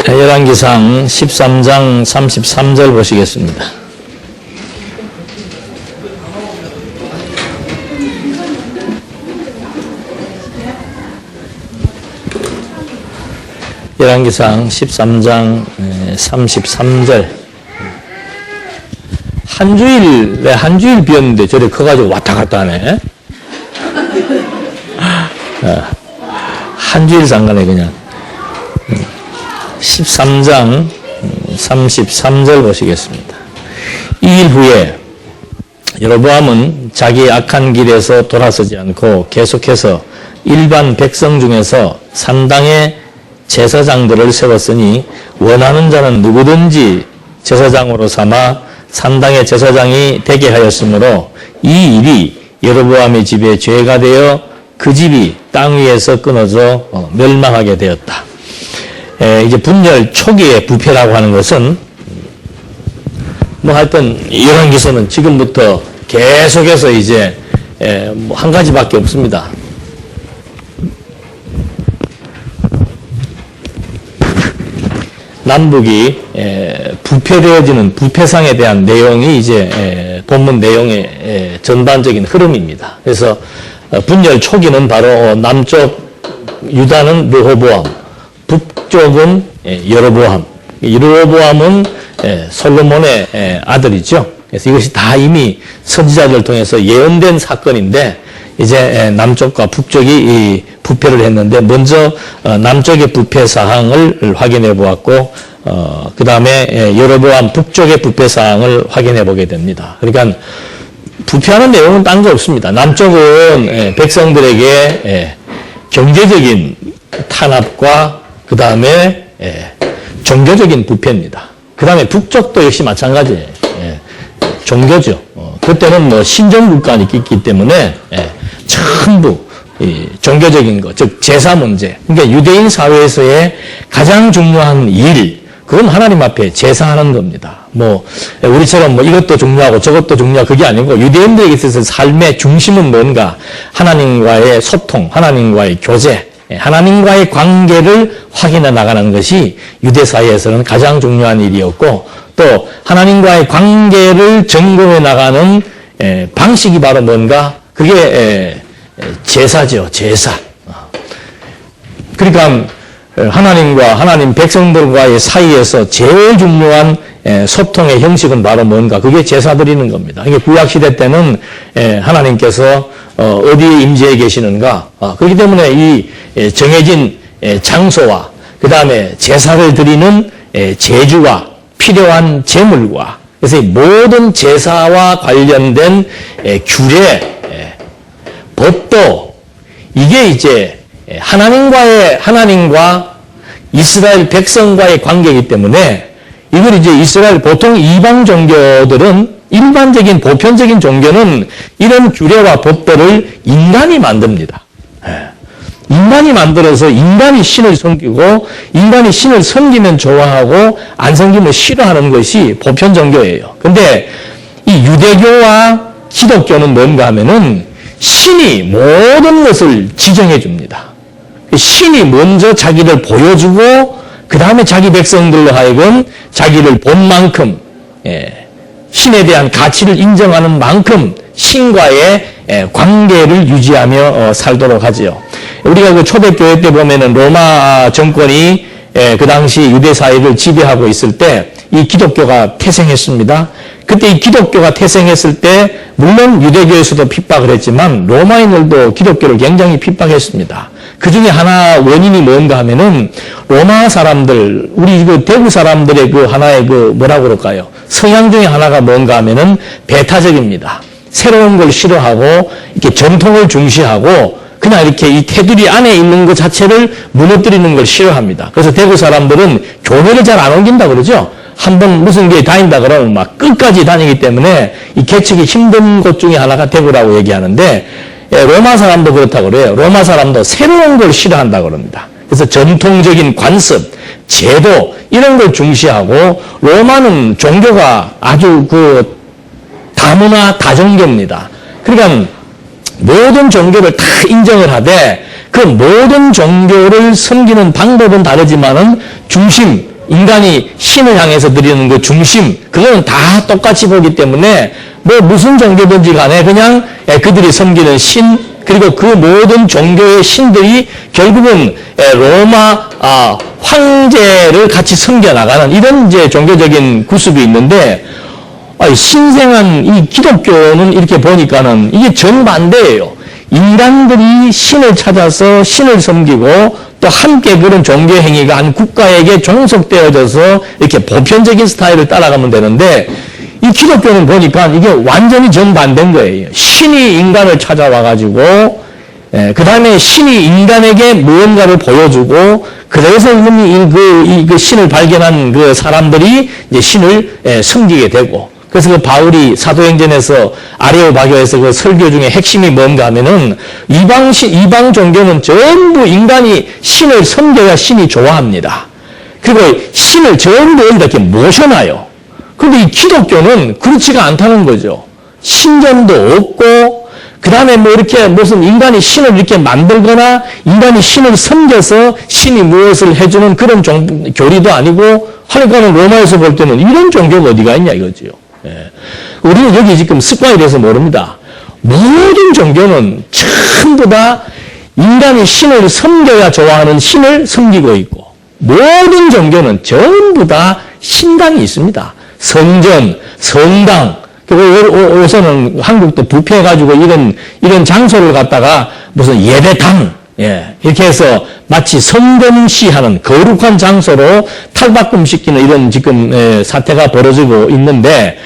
열왕기상 13장 33절 보시겠습니다. 열왕기상 13장 33절. 한 주일 비었는데 저래 커가지고 왔다 갔다 하네. 한 주일 상관에 그냥. 13장 33절 보시겠습니다. 이 일 후에 여로보암은 자기의 악한 길에서 돌아서지 않고 계속해서 일반 백성 중에서 산당의 제사장들을 세웠으니 원하는 자는 누구든지 제사장으로 삼아 산당의 제사장이 되게 하였으므로 이 일이 여로보암의 집에 죄가 되어 그 집이 땅 위에서 끊어져 멸망하게 되었다. 이제 분열 초기의 부패라고 하는 것은 하여튼 열왕기서는 지금부터 계속해서 이제 한 가지밖에 없습니다. 남북이 부패되어지는 부패상에 대한 내용이 이제 본문 내용의 전반적인 흐름입니다. 그래서 분열 초기는 바로 남쪽 유다는 르호보암, 북쪽은 여로보암. 여로보암은 솔로몬의 아들이죠. 그래서 이것이 다 이미 선지자들을 통해서 예언된 사건인데 이제 남쪽과 북쪽이 부패를 했는데 먼저 남쪽의 부패 사항을 확인해 보았고 그 다음에 여로보암 북쪽의 부패 사항을 확인해 보게 됩니다. 그러니까 부패하는 내용은 딴 거 없습니다. 남쪽은 백성들에게 경제적인 탄압과 그 다음에 종교적인 부패입니다. 그 다음에 북쪽도 역시 마찬가지예요. 종교죠. 그때는 신정국가가 있기 때문에 전부 종교적인 것, 즉 제사 문제. 그러니까 유대인 사회에서의 가장 중요한 일, 그건 하나님 앞에 제사하는 겁니다. 우리처럼 이것도 중요하고 저것도 중요하고 그게 아니고 유대인들에게 있어서 삶의 중심은 뭔가? 하나님과의 소통, 하나님과의 교제, 하나님과의 관계를 확인해 나가는 것이 유대 사회에서는 가장 중요한 일이었고 또 하나님과의 관계를 점검해 나가는 방식이 바로 뭔가? 그게 제사죠. 제사. 그러니까 하나님과 하나님 백성들과의 사이에서 제일 중요한 소통의 형식은 바로 뭔가? 그게 제사 드리는 겁니다. 이게 구약시대 때는 하나님께서 어디에 임재해 계시는가? 그렇기 때문에 이 정해진 장소와 그 다음에 제사를 드리는 제주와 필요한 제물과 그래서 이 모든 제사와 관련된 규례, 법도 이게 이제 하나님과 이스라엘 백성과의 관계이기 때문에 이걸 이제 이스라엘 보통 이방 종교들은 일반적인 보편적인 종교는 이런 규례와 법도를 인간이 만듭니다. 인간이 만들어서 인간이 신을 섬기고 인간이 신을 섬기면 좋아하고 안 섬기면 싫어하는 것이 보편 종교예요. 근데 이 유대교와 기독교는 뭔가 하면은 신이 모든 것을 지정해 줍니다. 신이 먼저 자기를 보여주고 그 다음에 자기 백성들로 하여금 자기를 본 만큼 신에 대한 가치를 인정하는 만큼 신과의 관계를 유지하며 살도록 하지요. 우리가 그 초대교회 때 보면은 로마 정권이 그 당시 유대 사회를 지배하고 있을 때 이 기독교가 태생했습니다. 그때 이 기독교가 태생했을 때 물론 유대교에서도 핍박을 했지만 로마인들도 기독교를 굉장히 핍박했습니다. 그 중에 하나 원인이 뭔가 하면은 로마 사람들, 우리 그 대구 사람들의 그 하나의 그 뭐라고 그럴까요? 성향 중에 하나가 뭔가 하면은 배타적입니다. 새로운 걸 싫어하고 이렇게 전통을 중시하고 그냥 이렇게 이 테두리 안에 있는 것 자체를 무너뜨리는 걸 싫어합니다. 그래서 대구 사람들은 교회를 잘 안 옮긴다 그러죠. 한번 무슨 교회 다닌다 그러면 막 끝까지 다니기 때문에 이 개척이 힘든 곳 중에 하나가 대구라고 얘기하는데 로마 사람도 그렇다고 그래요. 로마 사람도 새로운 걸 싫어한다 그럽니다. 그래서 전통적인 관습, 제도 이런 걸 중시하고 로마는 종교가 아주 그 다문화 다종교입니다. 그러니까 모든 종교를 다 인정을 하되 그 모든 종교를 섬기는 방법은 다르지만은 중심, 인간이 신을 향해서 드리는 그 중심, 그거는 다 똑같이 보기 때문에 뭐 무슨 종교든지 간에 그냥 그들이 섬기는 신, 그리고 그 모든 종교의 신들이 결국은 로마 황제를 같이 섬겨나가는 이런 이제 종교적인 구습이 있는데, 신생한 이 기독교는 이렇게 보니까는 이게 정반대예요. 인간들이 신을 찾아서 신을 섬기고 또 함께 그런 종교 행위가 한 국가에게 종속되어져서 이렇게 보편적인 스타일을 따라가면 되는데, 이 기독교는 보니까 이게 완전히 정반대인 거예요. 신이 인간을 찾아와가지고, 그 다음에 신이 인간에게 무언가를 보여주고, 그래서 그 신을 발견한 그 사람들이 이제 신을 섬기게 되고, 그래서 그 바울이 사도행전에서 아레오바교에서 그 설교 중에 핵심이 뭔가 하면은 이방 종교는 전부 인간이 신을 섬겨야 신이 좋아합니다. 그리고 신을 전부 이렇게 모셔놔요. 그런데 이 기독교는 그렇지가 않다는 거죠. 신전도 없고, 그 다음에 뭐 이렇게 무슨 인간이 신을 이렇게 만들거나 인간이 신을 섬겨서 신이 무엇을 해주는 그런 교리도 아니고, 하니까는 로마에서 볼 때는 이런 종교가 어디가 있냐 이거죠. 우리는 여기 지금 습관이 돼서 모릅니다. 모든 종교는 전부 다 인간이 신을 섬겨야 좋아하는 신을 섬기고 있고, 모든 종교는 전부 다 신당이 있습니다. 성전, 성당, 그리고 요새는 한국도 부패해가지고 이런 장소를 갖다가 무슨 예배당, 이렇게 해서 마치 성금시하는 거룩한 장소로 탈바꿈시키는 이런 지금 사태가 벌어지고 있는데,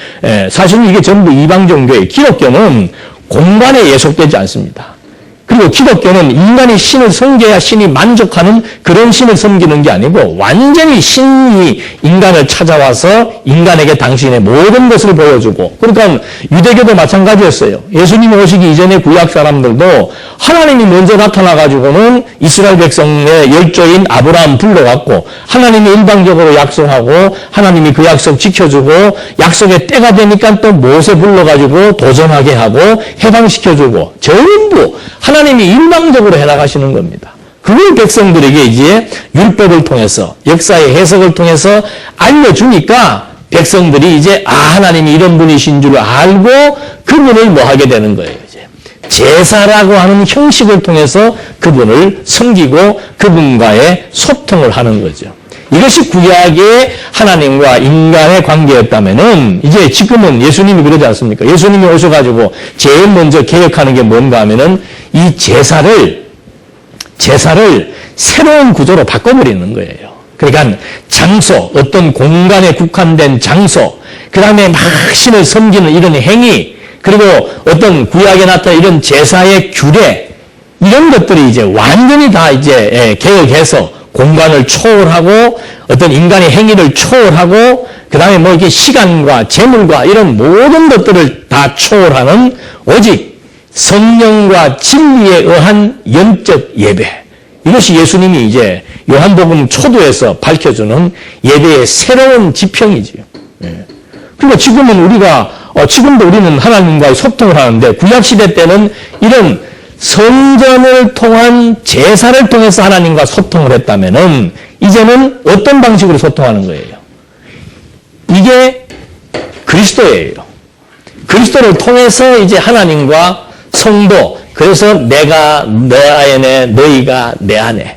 사실 이게 전부 이방 종교예요. 기독교는 공간에 예속되지 않습니다. 그리고 기독교는 인간이 신을 섬겨야 신이 만족하는 그런 신을 섬기는 게 아니고, 완전히 신이 인간을 찾아와서 인간에게 당신의 모든 것을 보여주고, 그러니까 유대교도 마찬가지였어요. 예수님이 오시기 이전에 구약 사람들도 하나님이 먼저 나타나가지고는 이스라엘 백성의 열조인 아브라함 불러갖고 하나님이 일방적으로 약속하고 하나님이 그 약속 지켜주고, 약속의 때가 되니까 또 모세 불러가지고 도전하게 하고 해방시켜주고, 전부 하나님이 일방적으로 해나가시는 겁니다. 그걸 백성들에게 이제 율법을 통해서, 역사의 해석을 통해서 알려주니까 백성들이 이제 하나님이 이런 분이신 줄 알고 그분을 뭐 하게 되는 거예요. 이제 제사라고 하는 형식을 통해서 그분을 섬기고 그분과의 소통을 하는 거죠. 이것이 구약의 하나님과 인간의 관계였다면은, 이제 지금은 예수님이 그러지 않습니까? 예수님이 오셔가지고 제일 먼저 개혁하는 게 뭔가 하면은 이 제사를 새로운 구조로 바꿔버리는 거예요. 그러니까 장소, 어떤 공간에 국한된 장소, 그 다음에 막 신을 섬기는 이런 행위, 그리고 어떤 구약에 나타난 이런 제사의 규례, 이런 것들이 이제 완전히 다 이제 개혁해서 공간을 초월하고 어떤 인간의 행위를 초월하고, 그 다음에 뭐 이게 시간과 재물과 이런 모든 것들을 다 초월하는 오직 성령과 진리에 의한 영적 예배. 이것이 예수님이 이제 요한복음 초두에서 밝혀주는 예배의 새로운 지평이지요. 그리고 지금은 지금도 우리는 하나님과의 소통을 하는데, 구약시대 때는 이런 성전을 통한 제사를 통해서 하나님과 소통을 했다면은, 이제는 어떤 방식으로 소통하는 거예요? 이게 그리스도예요. 그리스도를 통해서 이제 하나님과 성도, 그래서 내가 내 안에, 너희가 내 안에,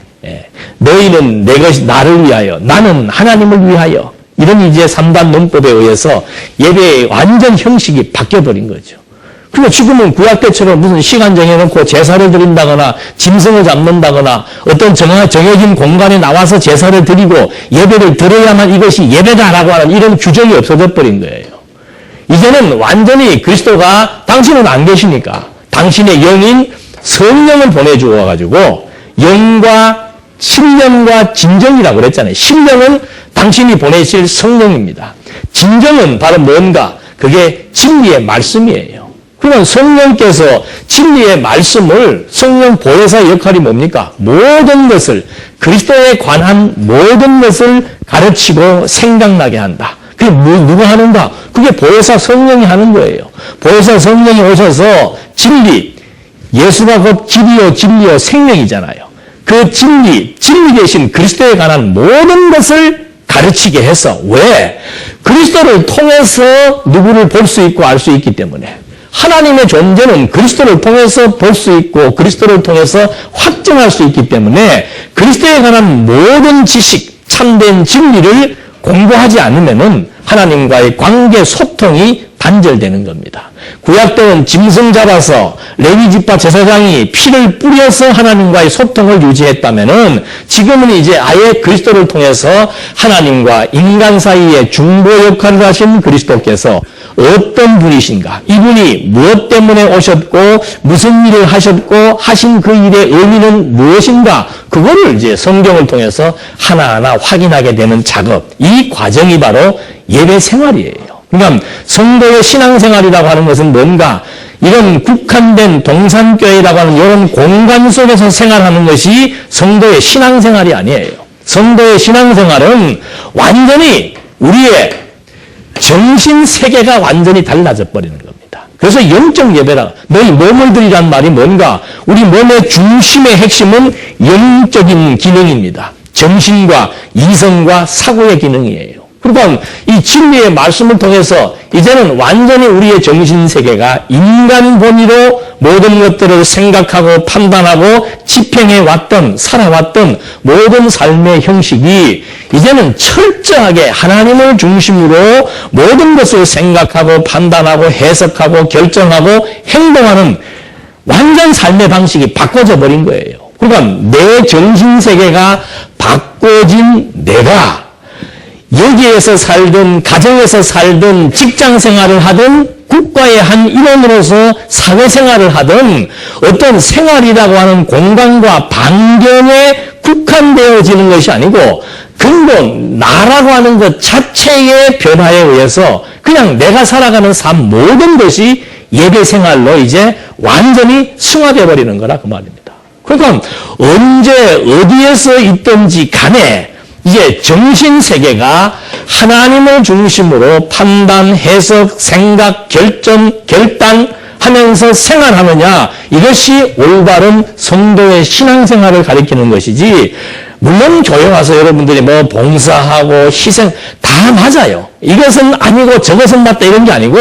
너희는 나를 위하여, 나는 하나님을 위하여, 이런 이제 3단 논법에 의해서 예배의 완전 형식이 바뀌어버린 거죠. 그리고 지금은 구약 때처럼 무슨 시간 정해놓고 제사를 드린다거나 짐승을 잡는다거나 어떤 정해진 공간에 나와서 제사를 드리고 예배를 드려야만 이것이 예배다라고 하는 이런 규정이 없어져 버린 거예요. 이제는 완전히 그리스도가 당신은 안 계시니까 당신의 영인 성령을 보내주어가지고 영과 신령과 진정이라고 그랬잖아요. 신령은 당신이 보내실 성령입니다. 진정은 바로 뭔가? 그게 진리의 말씀이에요. 그러면 성령께서 진리의 말씀을, 성령 보혜사의 역할이 뭡니까? 모든 것을, 그리스도에 관한 모든 것을 가르치고 생각나게 한다. 그게 누가 하는가? 그게 보혜사 성령이 하는 거예요. 보혜사 성령이 오셔서 진리, 예수가 곧 길이요 진리요 생명이잖아요. 그 진리 대신 그리스도에 관한 모든 것을 가르치게 해서. 왜? 그리스도를 통해서 누구를 볼 수 있고 알 수 있기 때문에. 하나님의 존재는 그리스도를 통해서 볼 수 있고 그리스도를 통해서 확증할 수 있기 때문에 그리스도에 관한 모든 지식, 참된 진리를 공부하지 않으면은 하나님과의 관계 소통이 단절되는 겁니다. 구약 때는 짐승 잡아서 레위 지파 제사장이 피를 뿌려서 하나님과의 소통을 유지했다면은 지금은 이제 아예 그리스도를 통해서 하나님과 인간 사이에 중보 역할을 하신 그리스도께서 어떤 분이신가, 이분이 무엇 때문에 오셨고 무슨 일을 하셨고 하신 그 일의 의미는 무엇인가, 그거를 이제 성경을 통해서 하나하나 확인하게 되는 작업, 이 과정이 바로 예배 생활이에요. 그러니까 성도의 신앙생활이라고 하는 것은 뭔가 이런 국한된 동산교회라고 하는 이런 공간 속에서 생활하는 것이 성도의 신앙생활이 아니에요. 성도의 신앙생활은 완전히 우리의 정신세계가 완전히 달라져 버리는 겁니다. 그래서 영적 예배라, 너희 몸을 드리란 말이 뭔가, 우리 몸의 중심의 핵심은 영적인 기능입니다. 정신과 이성과 사고의 기능이에요. 그러니까 이 진리의 말씀을 통해서 이제는 완전히 우리의 정신세계가 인간 본위로 모든 것들을 생각하고 판단하고 집행해 왔던, 살아왔던 모든 삶의 형식이 이제는 철저하게 하나님을 중심으로 모든 것을 생각하고 판단하고 해석하고 결정하고 행동하는 완전 삶의 방식이 바꿔져 버린 거예요. 그러니까 내 정신세계가 바꿔진 내가 여기에서 살든 가정에서 살든 직장생활을 하든 국가의 한 일원으로서 사회생활을 하든 어떤 생활이라고 하는 공간과 반경에 국한되어지는 것이 아니고 근본 나라고 하는 것 자체의 변화에 의해서 그냥 내가 살아가는 삶 모든 것이 예배생활로 이제 완전히 승화되어 버리는 거라 그 말입니다. 그러니까 언제 어디에서 있든지 간에 이제 정신세계가 하나님을 중심으로 판단, 해석, 생각, 결단하면서 생활하느냐, 이것이 올바른 성도의 신앙생활을 가리키는 것이지, 물론 교회 와서 여러분들이 뭐 봉사하고 희생 다 맞아요. 이것은 아니고 저것은 맞다 이런 게 아니고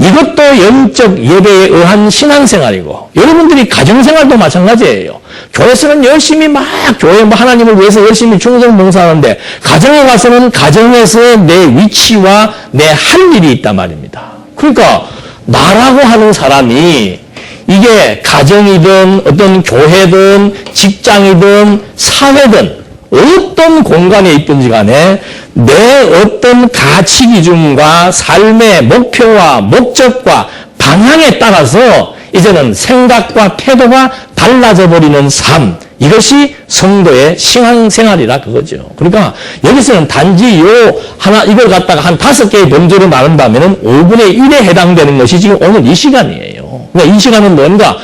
이것도 영적 예배에 의한 신앙생활이고 여러분들이 가정생활도 마찬가지예요. 교회에서는 열심히 막 교회 뭐 하나님을 위해서 열심히 충성 봉사하는데 가정에 가서는 가정에서 내 위치와 내 할 일이 있단 말입니다. 그러니까 나라고 하는 사람이 이게 가정이든 어떤 교회든 직장이든 사회든 어떤 공간에 있든지 간에 내 어떤 가치 기준과 삶의 목표와 목적과 방향에 따라서 이제는 생각과 태도가 달라져 버리는 삶, 이것이 성도의 신앙생활이라 그거죠. 그러니까 여기서는 단지 이걸 갖다가 한 5개의 범주로 나눈다면 5분의 1에 해당되는 것이 지금 오늘 이 시간이에요. 그러니까 이 시간은 뭔가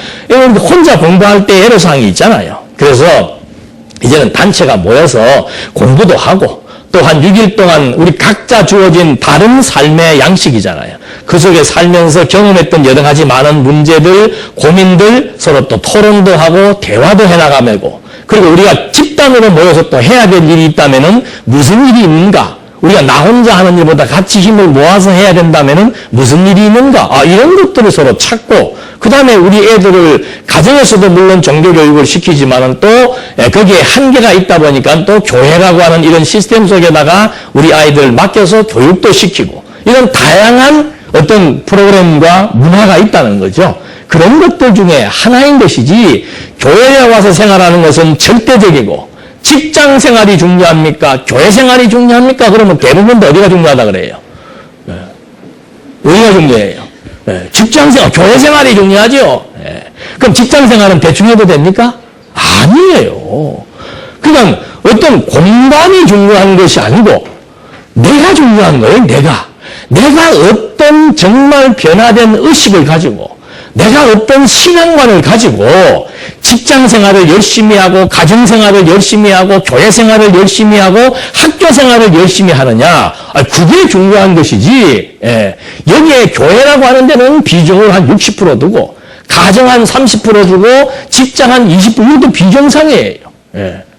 혼자 공부할 때 애로사항이 있잖아요. 그래서 이제는 단체가 모여서 공부도 하고 또 한 6일 동안 우리 각자 주어진 다른 삶의 양식이잖아요. 그 속에 살면서 경험했던 여러 가지 많은 문제들, 고민들 서로 또 토론도 하고 대화도 해나가고, 그리고 우리가 집단으로 모여서 또 해야 될 일이 있다면은 무슨 일이 있는가? 우리가 나 혼자 하는 일보다 같이 힘을 모아서 해야 된다면은 무슨 일이 있는가? 이런 것들을 서로 찾고, 그 다음에 우리 애들을 가정에서도 물론 종교교육을 시키지만은 또 거기에 한계가 있다 보니까 또 교회라고 하는 이런 시스템 속에다가 우리 아이들을 맡겨서 교육도 시키고, 이런 다양한 어떤 프로그램과 문화가 있다는 거죠. 그런 것들 중에 하나인 것이지, 교회에 와서 생활하는 것은 절대적이고, 직장 생활이 중요합니까? 교회 생활이 중요합니까? 그러면 대부분 어디가 중요하다 그래요? 어디가 중요해요? 직장 생활, 교회 생활이 중요하죠? 그럼 직장 생활은 대충 해도 됩니까? 아니에요. 그냥 어떤 공간이 중요한 것이 아니고, 내가 중요한 거예요, 내가. 내가 어떤 정말 변화된 의식을 가지고, 내가 어떤 신앙관을 가지고 직장 생활을 열심히 하고 가정 생활을 열심히 하고 교회 생활을 열심히 하고 학교 생활을 열심히 하느냐, 그게 중요한 것이지. 여기에 교회라고 하는 데는 비중을 한 60% 두고 가정 한 30% 두고 직장 한 20%, 이것도 비정상이에요.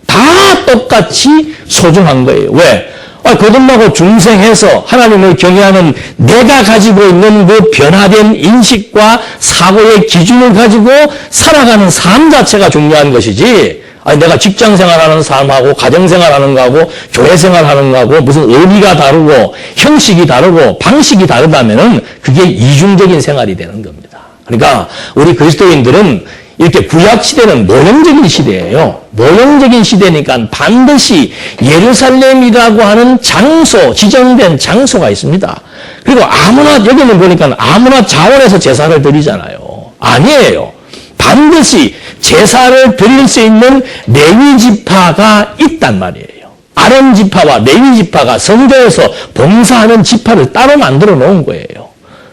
다 똑같이 소중한 거예요. 왜? 거듭나고 중생해서 하나님을 경외하는 내가 가지고 있는 그 변화된 인식과 사고의 기준을 가지고 살아가는 삶 자체가 중요한 것이지, 내가 직장 생활하는 삶하고 가정 생활하는 거하고 교회 생활하는 거하고 무슨 의미가 다르고 형식이 다르고 방식이 다르다면은 그게 이중적인 생활이 되는 겁니다. 그러니까 우리 그리스도인들은 이렇게 구약 시대는 모형적인 시대예요. 모형적인 시대니까 반드시 예루살렘이라고 하는 장소, 지정된 장소가 있습니다. 그리고 아무나, 여기는 보니까 아무나 자원해서 제사를 드리잖아요. 아니에요. 반드시 제사를 드릴 수 있는 레위 지파가 있단 말이에요. 아론 지파와 레위 지파가 성전에서 봉사하는 지파를 따로 만들어 놓은 거예요.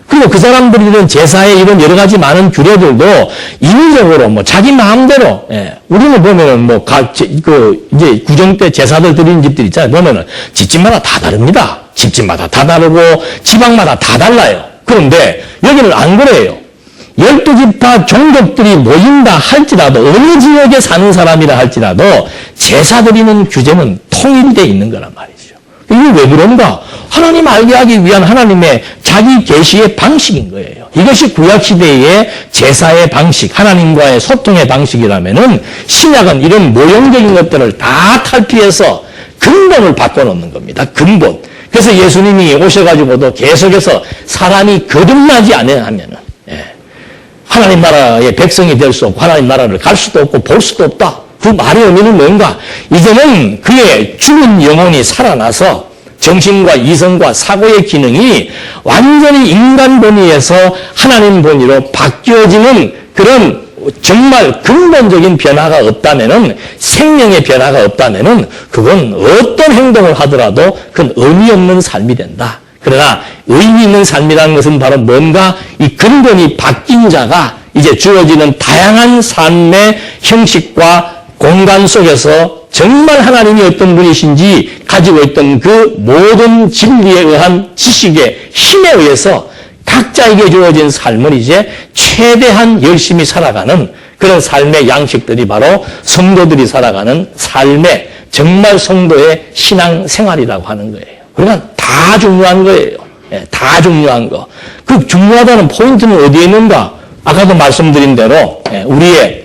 그리고 그 사람들이 제사에 이런 여러 가지 많은 규례들도 인위적으로 뭐 자기 마음대로, 우리는 보면은 뭐 이제 구정 때 제사들 드리는 집들 있잖아요. 보면은 집집마다 다 다릅니다. 집집마다 다 다르고 지방마다 다 달라요. 그런데 여기는 안 그래요. 12지파 종족들이 모인다 할지라도, 어느 지역에 사는 사람이라 할지라도 제사 드리는 규제는 통일되어 있는 거란 말이죠. 이게 왜 그런가? 하나님 알게 하기 위한 하나님의 자기 계시의 방식인 거예요. 이것이 구약시대의 제사의 방식, 하나님과의 소통의 방식이라면은 신약은 이런 모형적인 것들을 다 탈피해서 근본을 바꿔놓는 겁니다. 근본. 그래서 예수님이 오셔가지고도 계속해서 사람이 거듭나지 않아야 하면은, 하나님 나라의 백성이 될 수 없고 하나님 나라를 갈 수도 없고 볼 수도 없다. 그 말의 의미는 뭔가? 이제는 그의 죽은 영혼이 살아나서 정신과 이성과 사고의 기능이 완전히 인간 본위에서 하나님 본위로 바뀌어지는 그런 정말 근본적인 변화가 없다면은, 생명의 변화가 없다면은 그건 어떤 행동을 하더라도 그건 의미 없는 삶이 된다. 그러나 의미 있는 삶이라는 것은 바로 뭔가 이 근본이 바뀐 자가 이제 주어지는 다양한 삶의 형식과 공간 속에서 정말 하나님이 어떤 분이신지 가지고 있던 그 모든 진리에 의한 지식의 힘에 의해서 각자에게 주어진 삶을 이제 최대한 열심히 살아가는 그런 삶의 양식들이 바로 성도들이 살아가는 삶의 정말 성도의 신앙생활이라고 하는 거예요. 그러니까 다 중요한 거예요. 다 중요한 거. 그 중요하다는 포인트는 어디에 있는가? 아까도 말씀드린 대로 우리의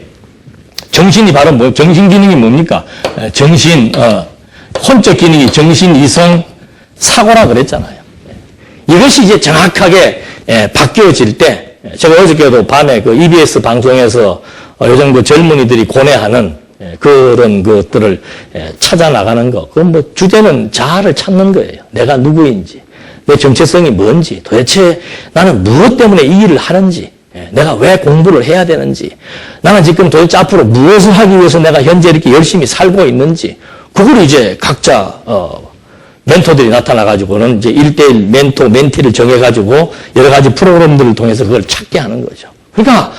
정신이 바로 정신 기능이 뭡니까? 혼적 기능이 정신, 이성, 사고라 그랬잖아요. 이것이 이제 정확하게 바뀌어질 때, 제가 어저께도 밤에 그 EBS 방송에서 요즘 그 젊은이들이 고뇌하는 그런 것들을 찾아 나가는 거. 그건 뭐 주제는 자아를 찾는 거예요. 내가 누구인지, 내 정체성이 뭔지, 도대체 나는 무엇 때문에 이 일을 하는지, 내가 왜 공부를 해야 되는지, 나는 지금 도대체 앞으로 무엇을 하기 위해서 내가 현재 이렇게 열심히 살고 있는지, 그걸 이제 각자 멘토들이 나타나가지고는 이제 1대1 멘토, 멘티를 정해가지고 여러 가지 프로그램들을 통해서 그걸 찾게 하는 거죠. 그러니까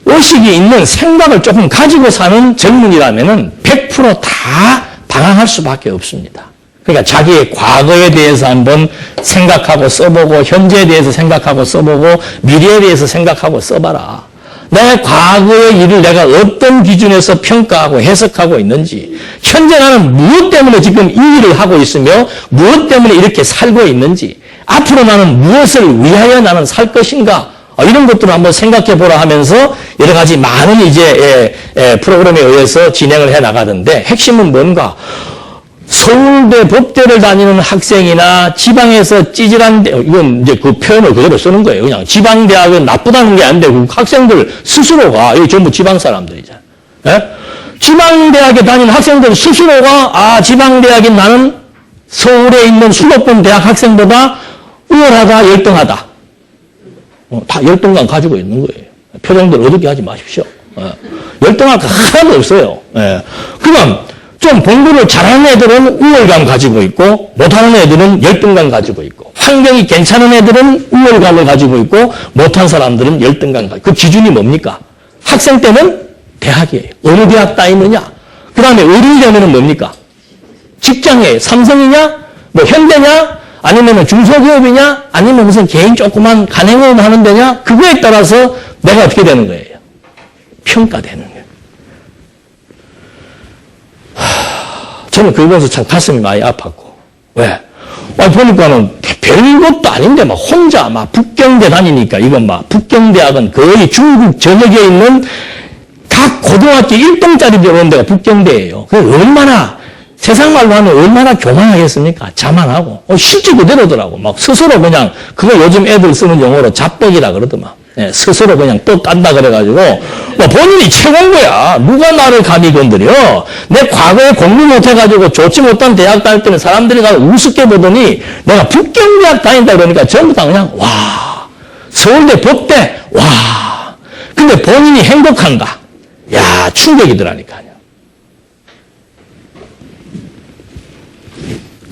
의식이 있는 생각을 조금 가지고 사는 젊은이라면은 100% 당황할 수밖에 없습니다. 그러니까 자기의 과거에 대해서 한번 생각하고 써보고, 현재에 대해서 생각하고 써보고, 미래에 대해서 생각하고 써봐라. 내 과거의 일을 내가 어떤 기준에서 평가하고 해석하고 있는지, 현재 나는 무엇 때문에 지금 이 일을 하고 있으며 무엇 때문에 이렇게 살고 있는지, 앞으로 나는 무엇을 위하여 나는 살 것인가, 이런 것들을 한번 생각해 보라 하면서 여러 가지 많은 이제 프로그램에 의해서 진행을 해 나가던데, 핵심은 뭔가? 서울대 법대를 다니는 학생이나 지방에서 찌질한 데, 이건 이제 그 표현을 그대로 쓰는 거예요. 그냥 지방대학은 나쁘다는 게 아닌데, 그 학생들 스스로가, 여기 전부 지방 사람들이잖아요. 지방대학에 다니는 학생들 스스로가, 지방대학인 나는 서울에 있는 수도권 대학 학생보다 우월하다, 열등하다. 다 열등감 가지고 있는 거예요. 표정들 어둡게 하지 마십시오. 열등할 거 하나도 없어요. 그럼, 좀 공부를 잘하는 애들은 우월감 가지고 있고, 못하는 애들은 열등감 가지고 있고, 환경이 괜찮은 애들은 우월감을 가지고 있고, 못한 사람들은 열등감 가지고. 그 기준이 뭡니까? 학생 때는 대학이에요. 어느 대학 따있느냐? 그 다음에 어른이 되면은 뭡니까? 직장이에요. 삼성이냐? 뭐 현대냐? 아니면 중소기업이냐? 아니면 무슨 개인 조그만 간행업 하는 데냐? 그거에 따라서 내가 어떻게 되는 거예요? 평가되는 거예요. 저는 그거 보면서 참 가슴이 많이 아팠고, 왜? 보니까는 별것도 아닌데 막 혼자 막 북경대 다니니까 이건 막 북경대학은 거의 중국 전역에 있는 각 고등학교 1등짜리 배우는 데가 북경대예요. 그 얼마나 세상 말로 하면 얼마나 교만하겠습니까? 자만하고 실제 그대로더라고. 막 스스로 그냥 그거 요즘 애들 쓰는 용어로 잡뻑이라 그러더만. 예, 스스로 그냥 떡 깐다 그래가지고 본인이 최고인 거야. 누가 나를 감히 건드려? 내 과거에 공부 못해가지고 좋지 못한 대학 다닐 때는 사람들이 나를 우습게 보더니 내가 북경대학 다닌다 그러니까 전부 다 그냥 와. 서울대 법대 와. 근데 본인이 행복한가? 야, 충격이더라니까요.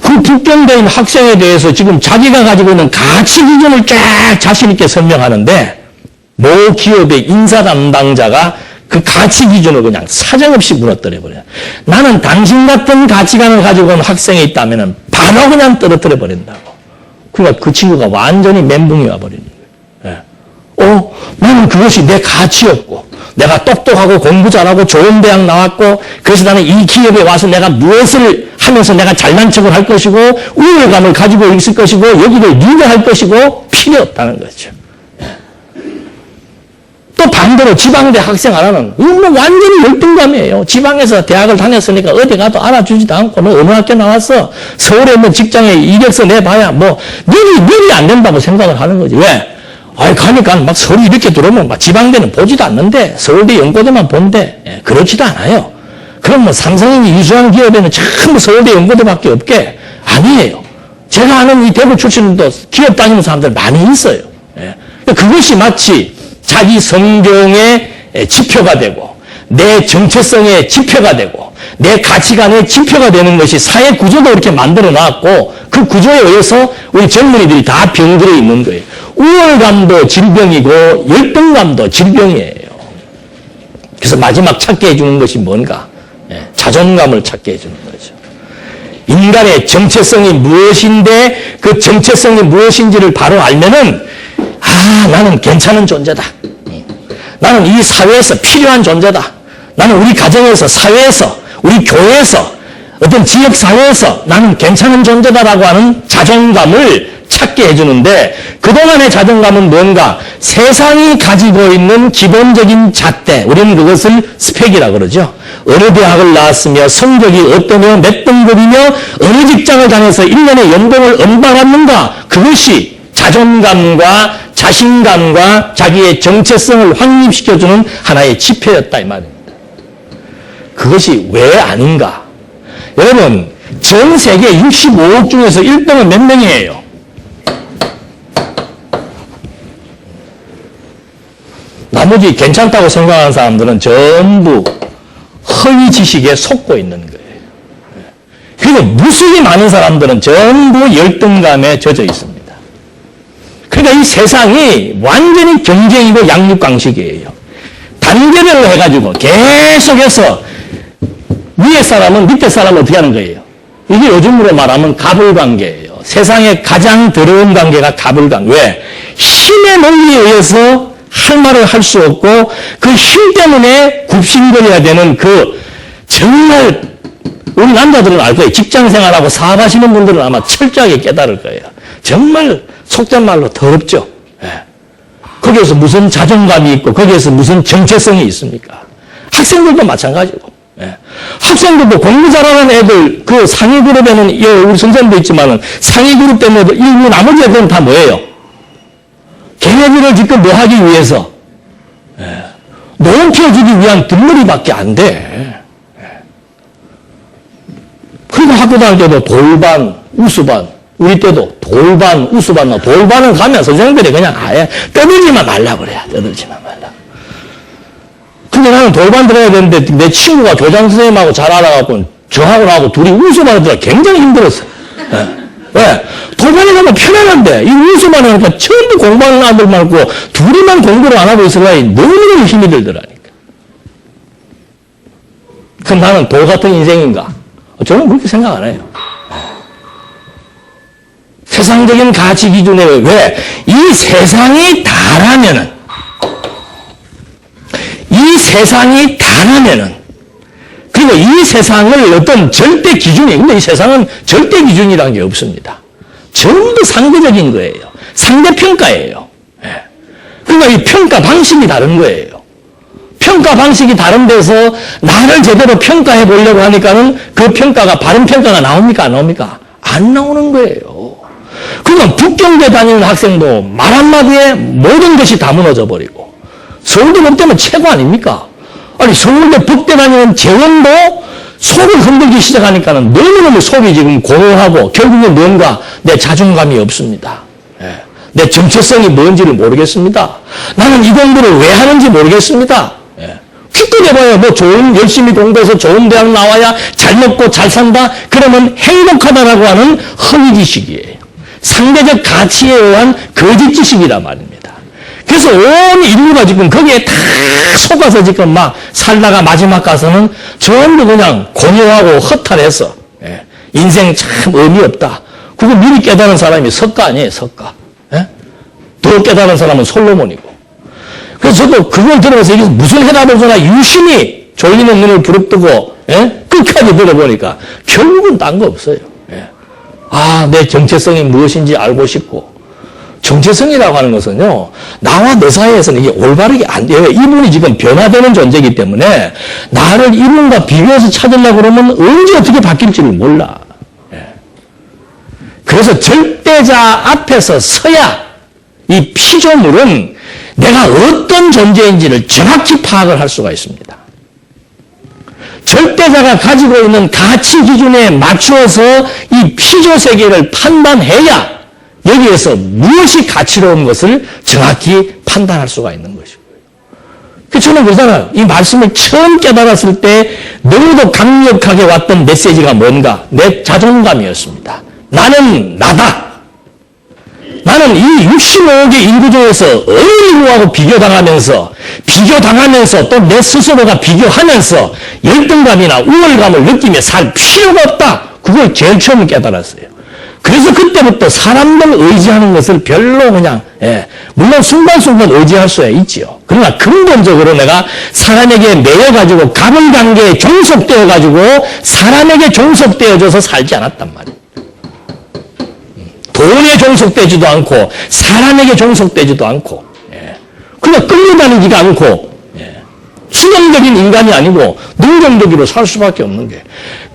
그 북경대인 학생에 대해서 지금 자기가 가지고 있는 가치 기준을 쫙 자신 있게 설명하는데 모 기업의 인사 담당자가 그 가치 기준을 그냥 사정없이 무너뜨려버려요. 나는 당신 같은 가치관을 가지고 온 학생이 있다면 바로 그냥 떨어뜨려 버린다고. 그러니까 그 친구가 완전히 멘붕이 와버리는 거예요. 예. 나는 그것이 내 가치였고 내가 똑똑하고 공부 잘하고 좋은 대학 나왔고 그래서 나는 이 기업에 와서 내가 무엇을 하면서 내가 잘난 척을 할 것이고 우월감을 가지고 있을 것이고 여기를 리드할 것이고 필요 없다는 거죠. 또 반대로 지방대 학생 하나는 완전히 열등감이에요. 지방에서 대학을 다녔으니까 어디 가도 알아주지도 않고 너 어느 학교 나왔어? 서울에 직장에 이력서 내봐야 일이 안 된다고 생각을 하는 거지. 왜? 가니까 막 서류 이렇게 들어오면 지방대는 보지도 않는데 서울대 연고대만 본대. 예, 그렇지도 않아요. 그럼 삼성이 유수한 기업에는 전부 서울대 연고대밖에 없게? 아니에요. 제가 아는 이 대구 출신도 기업 다니는 사람들 많이 있어요. 예. 그것이 마치 자기 성경의 지표가 되고 내 정체성의 지표가 되고 내 가치관의 지표가 되는 것이 사회 구조도 이렇게 만들어 놨고 그 구조에 의해서 우리 젊은이들이 다 병들어 있는 거예요. 우월감도 질병이고 열등감도 질병이에요. 그래서 마지막 찾게 해주는 것이 뭔가? 자존감을 찾게 해주는 거죠. 인간의 정체성이 무엇인데 그 정체성이 무엇인지를 바로 알면은 나는 괜찮은 존재다. 나는 이 사회에서 필요한 존재다. 나는 우리 가정에서 사회에서 우리 교회에서 어떤 지역사회에서 나는 괜찮은 존재다라고 하는 자존감을 찾게 해주는데 그동안의 자존감은 뭔가? 세상이 가지고 있는 기본적인 잣대, 우리는 그것을 스펙이라고 그러죠. 어느 대학을 나왔으며 성적이 어떠며 몇 등급이며 어느 직장을 다녀서 1년에 연봉을 얼마 받는가, 그것이 자존감과 자신감과 자기의 정체성을 확립시켜주는 하나의 지표였다 이 말입니다. 그것이 왜 아닌가? 여러분, 전 세계 65억 중에서 1등은 몇 명이에요? 나머지 괜찮다고 생각하는 사람들은 전부 허위 지식에 속고 있는 거예요. 그리고 무수히 많은 사람들은 전부 열등감에 젖어 있습니다. 그러니까 이 세상이 완전히 경쟁이고 양육강식이에요. 단계별로 해가지고 계속해서 위에 사람은 밑에 사람을 어떻게 하는 거예요? 이게 요즘으로 말하면 가불관계예요. 세상에 가장 더러운 관계가 가불관계. 왜? 힘의 논리에 의해서 할 말을 할 수 없고 그 힘 때문에 굽신거려야 되는 그 정말 우리 남자들은 알 거예요. 직장생활하고 사업하시는 분들은 아마 철저하게 깨달을 거예요. 정말 속된 말로 더럽죠. 예. 거기에서 무슨 자존감이 있고 거기에서 무슨 정체성이 있습니까? 학생들도 마찬가지고. 예. 학생들도 공부 잘하는 애들 그 상위 그룹에는 우리 선생님도 있지만은 상위 그룹 때문에 일부 나머지 애들은 다 뭐예요? 걔네들을 지금 뭐 하기 위해서? 예. 높여주기 위한 뒷머리밖에 안 돼. 예. 그리고 학교 다닐 때도 돌반, 우수반, 우리 때도 돌반, 우수반, 돌반을 가면 선생님들이 그냥 아예 떠들지만 말라 그래요. 떠들지만 말라. 근데 나는 돌반 들어야 되는데 내 친구가 교장 선생님하고 잘 알아갖고 저하고 나하고 둘이 우수반을 들어 굉장히 힘들었어. 예. 왜? 돌반에 가면 편안한데 이 우수반에 가니까 전부 공부하는 아들 말고 둘이만 공부를 안 하고 있으려니 너무너무 힘이 들더라니까. 그럼 나는 돌 같은 인생인가? 저는 그렇게 생각 안 해요. 세상적인 가치 기준에 왜? 이 세상이 다라면은 그리고 그리고 이 세상을 어떤 절대 기준이, 근데 이 세상은 절대 기준이라는 게 없습니다. 전부 상대적인 거예요. 상대평가예요. 예. 그러니까 이 평가 방식이 다른 거예요. 평가 방식이 다른 데서 나를 제대로 평가해 보려고 하니까는 그 평가가 바른 평가가 나옵니까? 안 나옵니까? 안 나오는 거예요. 그러니까 북경대 다니는 학생도 말 한마디에 모든 것이 다 무너져 버리고 서울대 법대는 최고 아닙니까? 아니 서울대 법대 다니는 재원도 속을 흔들기 시작하니까는 너무너무 속이 지금 공허하고 결국은 뭔가 내 자존감이 없습니다. 예. 내 정체성이 뭔지를 모르겠습니다. 나는 이 공부를 왜 하는지 모르겠습니다. 예. 기껏해봐야 뭐 열심히 공부해서 좋은 대학 나와야 잘 먹고 잘 산다? 그러면 행복하다라고 하는 허위지식이에요. 상대적 가치에 의한 거짓지식이란 말입니다. 그래서 온 인류가 지금 거기에 다 속아서 지금 막 살다가 마지막 가서는 전부 그냥 공허하고 허탈해서 예. 인생 참 의미 없다. 그거 미리 깨달은 사람이 석가 아니에요, 석가. 예? 더 깨달은 사람은 솔로몬이고. 그래서 저도 그걸 들어서 이게 무슨 해답을 주나 유심히 졸리는 눈을 부릅뜨고 예? 끝까지 들어보니까 결국은 딴 거 없어요. 예. 아, 내 정체성이 무엇인지 알고 싶고 정체성이라고 하는 것은요, 나와 너 사이에서는 이게 올바르게 안 돼요. 이분이 지금 변화되는 존재이기 때문에 나를 이분과 비교해서 찾으려고 그러면 언제 어떻게 바뀔지를 몰라. 예. 그래서 절대자 앞에서 서야 이 피조물은 내가 어떤 존재인지를 정확히 파악을 할 수가 있습니다. 절대자가 가지고 있는 가치 기준에 맞추어서 이 피조 세계를 판단해야 여기에서 무엇이 가치로운 것을 정확히 판단할 수가 있는 것이고요. 그래서 저는 그러잖아요. 이 말씀을 처음 깨달았을 때 너무도 강력하게 왔던 메시지가 뭔가? 내 자존감이었습니다. 나는 나다. 나는 이 65억의 인구 중에서 어느 누구하고 비교당하면서 또 내 스스로가 비교하면서 열등감이나 우월감을 느끼며 살 필요가 없다. 그걸 제일 처음 깨달았어요. 그래서 그때부터 사람들 의지하는 것을 별로 그냥, 예, 물론 순간순간 의지할 수야 있지요. 그러나 근본적으로 내가 사람에게 매여가지고 가불관계에 종속되어가지고 사람에게 종속되어져서 살지 않았단 말이에요. 돈에 종속되지도 않고 사람에게 종속되지도 않고, 예. 그냥 끌려다니지가 않고, 예. 수동적인 인간이 아니고 능동적으로 살 수밖에 없는 게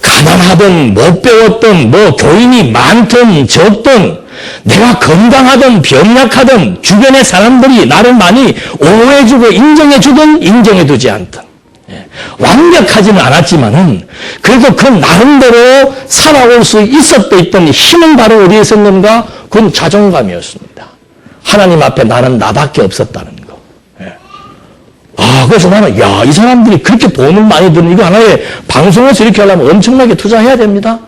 가난하든 못 배웠든 뭐 교인이 많든 적든 내가 건강하든 병약하든 주변의 사람들이 나를 많이 오해주고 인정해주든 인정해두지 않든, 예. 완벽하지는 않았지만은 그래도 그 나름대로 살아올 수 있었던 힘은 바로 어디에 있었는가? 그건 자존감이었습니다. 하나님 앞에 나는 나밖에 없었다는 거. 예. 아, 그래서 나는, 야, 이 사람들이 그렇게 돈을 많이 드는, 이거 하나의 방송에서 이렇게 하려면 엄청나게 투자해야 됩니다.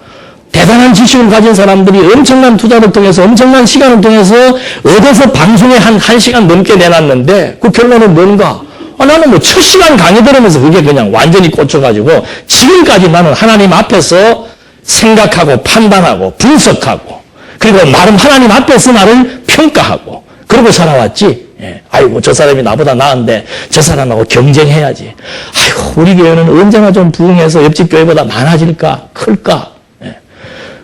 대단한 지식을 가진 사람들이 엄청난 투자를 통해서, 엄청난 시간을 통해서 어디서 방송에 한 1시간 넘게 내놨는데, 그 결론은 뭔가? 아, 나는 뭐 첫 시간 강의 들으면서 그게 그냥 완전히 꽂혀가지고, 지금까지 나는 하나님 앞에서 생각하고 판단하고 분석하고, 그리고 나름 하나님 앞에서 나를 평가하고, 그러고 살아왔지. 예. 아이고, 저 사람이 나보다 나은데 저 사람하고 경쟁해야지. 아이고, 우리 교회는 언제나 좀 부흥해서 옆집 교회보다 많아질까, 클까. 예.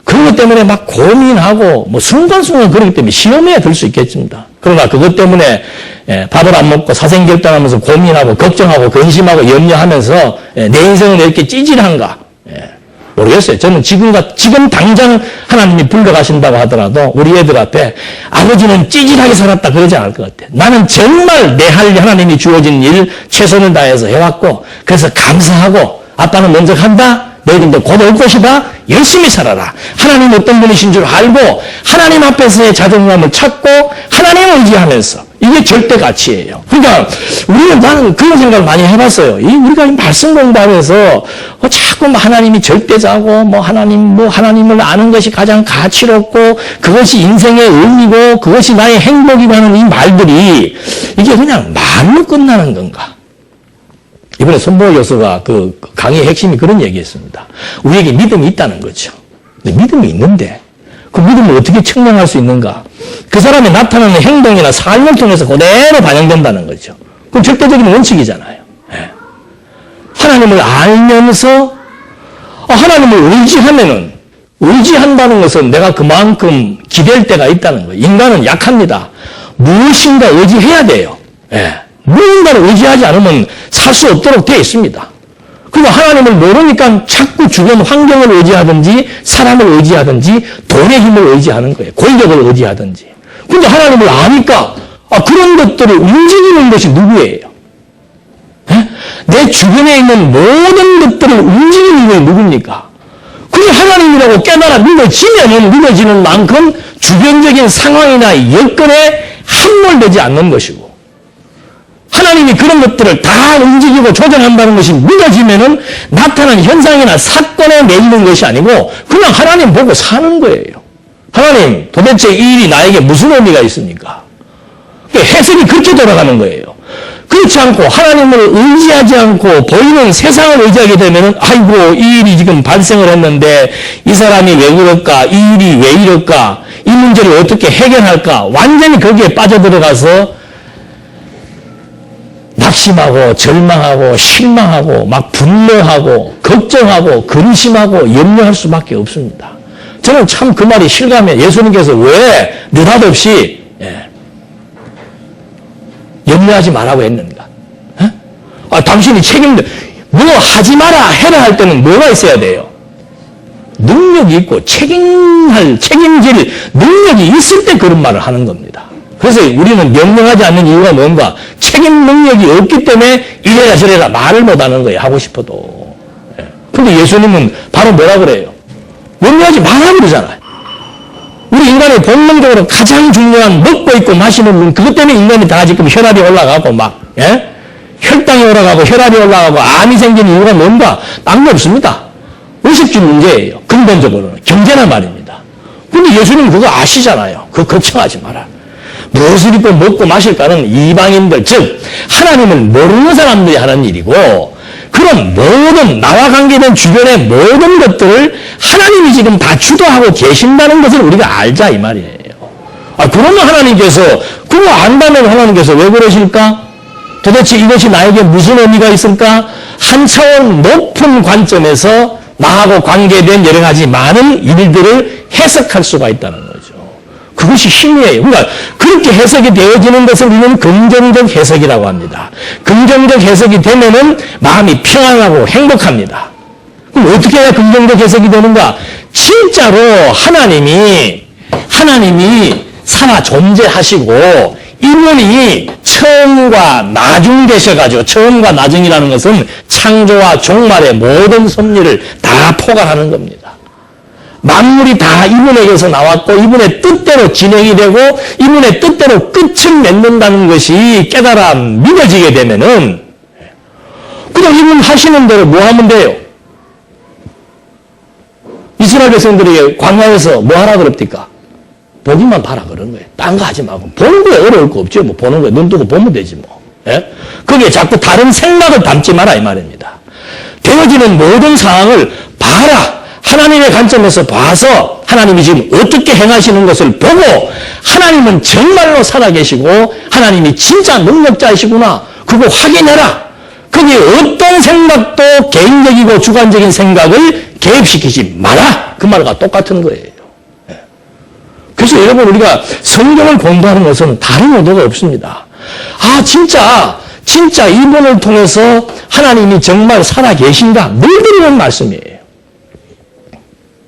그런 것 때문에 막 고민하고, 뭐 순간순간 그렇기 때문에 시험에 들 수 있겠습니다. 그러나 그것 때문에, 예, 밥을 안 먹고 사생결단하면서 고민하고 걱정하고 근심하고 염려하면서, 예, 내 인생은 왜 이렇게 찌질한가. 예. 모르겠어요. 저는 지금 당장 하나님이 불러가신다고 하더라도 우리 애들 앞에 아버지는 찌질하게 살았다 그러지 않을 것 같아요. 나는 정말 내 할 하나님이 주어진 일 최선을 다해서 해왔고, 그래서 감사하고, 아빠는 먼저 간다? 너희들도 곧 올 것이다? 열심히 살아라. 하나님 어떤 분이신 줄 알고 하나님 앞에서의 자존감을 찾고 하나님을 의지하면서, 이게 절대 가치예요. 그러니까 나는 그런 생각을 많이 해봤어요. 우리가 이 말씀 공부하면서 자꾸 하나님이 절대자고 하나님을 아는 것이 가장 가치롭고 그것이 인생의 의미고 그것이 나의 행복이고 하는 이 말들이 이게 그냥 말로 끝나는 건가? 이번에 손보호 교수가 그 강의의 핵심이 그런 얘기했습니다. 우리에게 믿음이 있다는 거죠. 근데 믿음이 있는데 그 믿음을 어떻게 측량할 수 있는가? 그 사람이 나타나는 행동이나 삶을 통해서 그대로 반영된다는 거죠. 그건 절대적인 원칙이잖아요. 예. 하나님을 알면서 하나님을 의지한다는 것은 내가 그만큼 기댈 때가 있다는 거예요. 인간은 약합니다. 무엇인가 의지해야 돼요. 예. 무언가를 의지하지 않으면 살 수 없도록 되어 있습니다. 그리고 하나님을 모르니까 자꾸 주변 환경을 의지하든지 사람을 의지하든지 돈의 힘을 의지하는 거예요. 권력을 의지하든지. 근데 하나님을 아니까 그런 것들을 움직이는 것이 누구예요? 예? 내 주변에 있는 모든 것들을 움직이는 것이 누굽니까? 그게 하나님이라고 깨달아 믿어지는 만큼 주변적인 상황이나 여건에 함몰되지 않는 것이고, 하나님이 그런 것들을 다 움직이고 조정한다는 것이 믿어지면은 나타난 현상이나 사건에 매이는 것이 아니고 그냥 하나님 보고 사는 거예요. 하나님, 도대체 이 일이 나에게 무슨 의미가 있습니까? 해석이 그렇게 돌아가는 거예요. 그렇지 않고 하나님을 의지하지 않고 보이는 세상을 의지하게 되면은 아이고, 이 일이 지금 발생을 했는데 이 사람이 왜 그럴까? 이 일이 왜 이럴까? 이 문제를 어떻게 해결할까? 완전히 거기에 빠져들어가서 낙심하고 절망하고 실망하고 막 분노하고 걱정하고 근심하고 염려할 수밖에 없습니다. 저는 참 그 말이 실감해. 예수님께서 왜 느닷없이 염려하지 말라고 했는가? 당신이 뭐 하지 마라 해라 할 때는 뭐가 있어야 돼요? 능력이 있고 책임질 능력이 있을 때 그런 말을 하는 겁니다. 그래서 우리는 명령하지 않는 이유가 뭔가? 책임 능력이 없기 때문에 이래라 저래라 말을 못하는 거예요. 하고 싶어도. 근데 예수님은 바로 뭐라 그래요? 명령하지 말라 그러잖아요. 우리 인간의 본능적으로 가장 중요한 먹고 있고 마시는 문, 그것 때문에 인간이 다 지금 혈압이 올라가고 혈당이 올라가고 혈압이 올라가고 암이 생기는 이유가 뭔가? 딴 게 없습니다. 의식주 문제예요. 근본적으로는. 경제나 말입니다. 근데 예수님은 그거 아시잖아요. 그거 걱정하지 마라. 무엇을 입고 먹고 마실까는 이방인들, 즉 하나님을 모르는 사람들이 하는 일이고, 그런 모든 나와 관계된 주변의 모든 것들을 하나님이 지금 다 주도하고 계신다는 것을 우리가 알자 이 말이에요. 그러면 하나님께서 그거 안다면 하나님께서 왜 그러실까? 도대체 이것이 나에게 무슨 의미가 있을까? 한 차원 높은 관점에서 나하고 관계된 여러 가지 많은 일들을 해석할 수가 있다는 거죠. 그것이 힘이에요. 그러니까 그렇게 해석이 되어지는 것을 우리는 긍정적 해석이라고 합니다. 긍정적 해석이 되면은 마음이 평안하고 행복합니다. 그럼 어떻게 해야 긍정적 해석이 되는가? 진짜로 하나님이 살아 존재하시고 이분이 처음과 나중 되셔가지고, 처음과 나중이라는 것은 창조와 종말의 모든 섭리를 다 포괄하는 겁니다. 만물이 다 이분에게서 나왔고 이분의 뜻대로 진행이 되고 이분의 뜻대로 끝을 맺는다는 것이 깨달아 믿어지게 되면은 그냥 이분 하시는 대로 뭐 하면 돼요? 이스라엘 백성들에게 광야에서 뭐 하라 그럽니까? 보기만 봐라 그런 거예요. 딴 거 하지 말고. 보는 거에 어려울 거 없죠. 뭐 보는 거에 눈 뜨고 보면 되지 뭐. 예? 거기에 자꾸 다른 생각을 담지 마라 이 말입니다. 되어지는 모든 상황을 봐라. 하나님의 관점에서 봐서 하나님이 지금 어떻게 행하시는 것을 보고 하나님은 정말로 살아계시고 하나님이 진짜 능력자이시구나. 그거 확인해라. 거기에 어떤 생각도 개인적이고 주관적인 생각을 개입시키지 마라. 그 말과 똑같은 거예요. 그래서 여러분 우리가 성경을 공부하는 것은 다른 의도가 없습니다. 진짜 이분을 통해서 하나님이 정말 살아계신가? 늘 드리는 말씀이에요.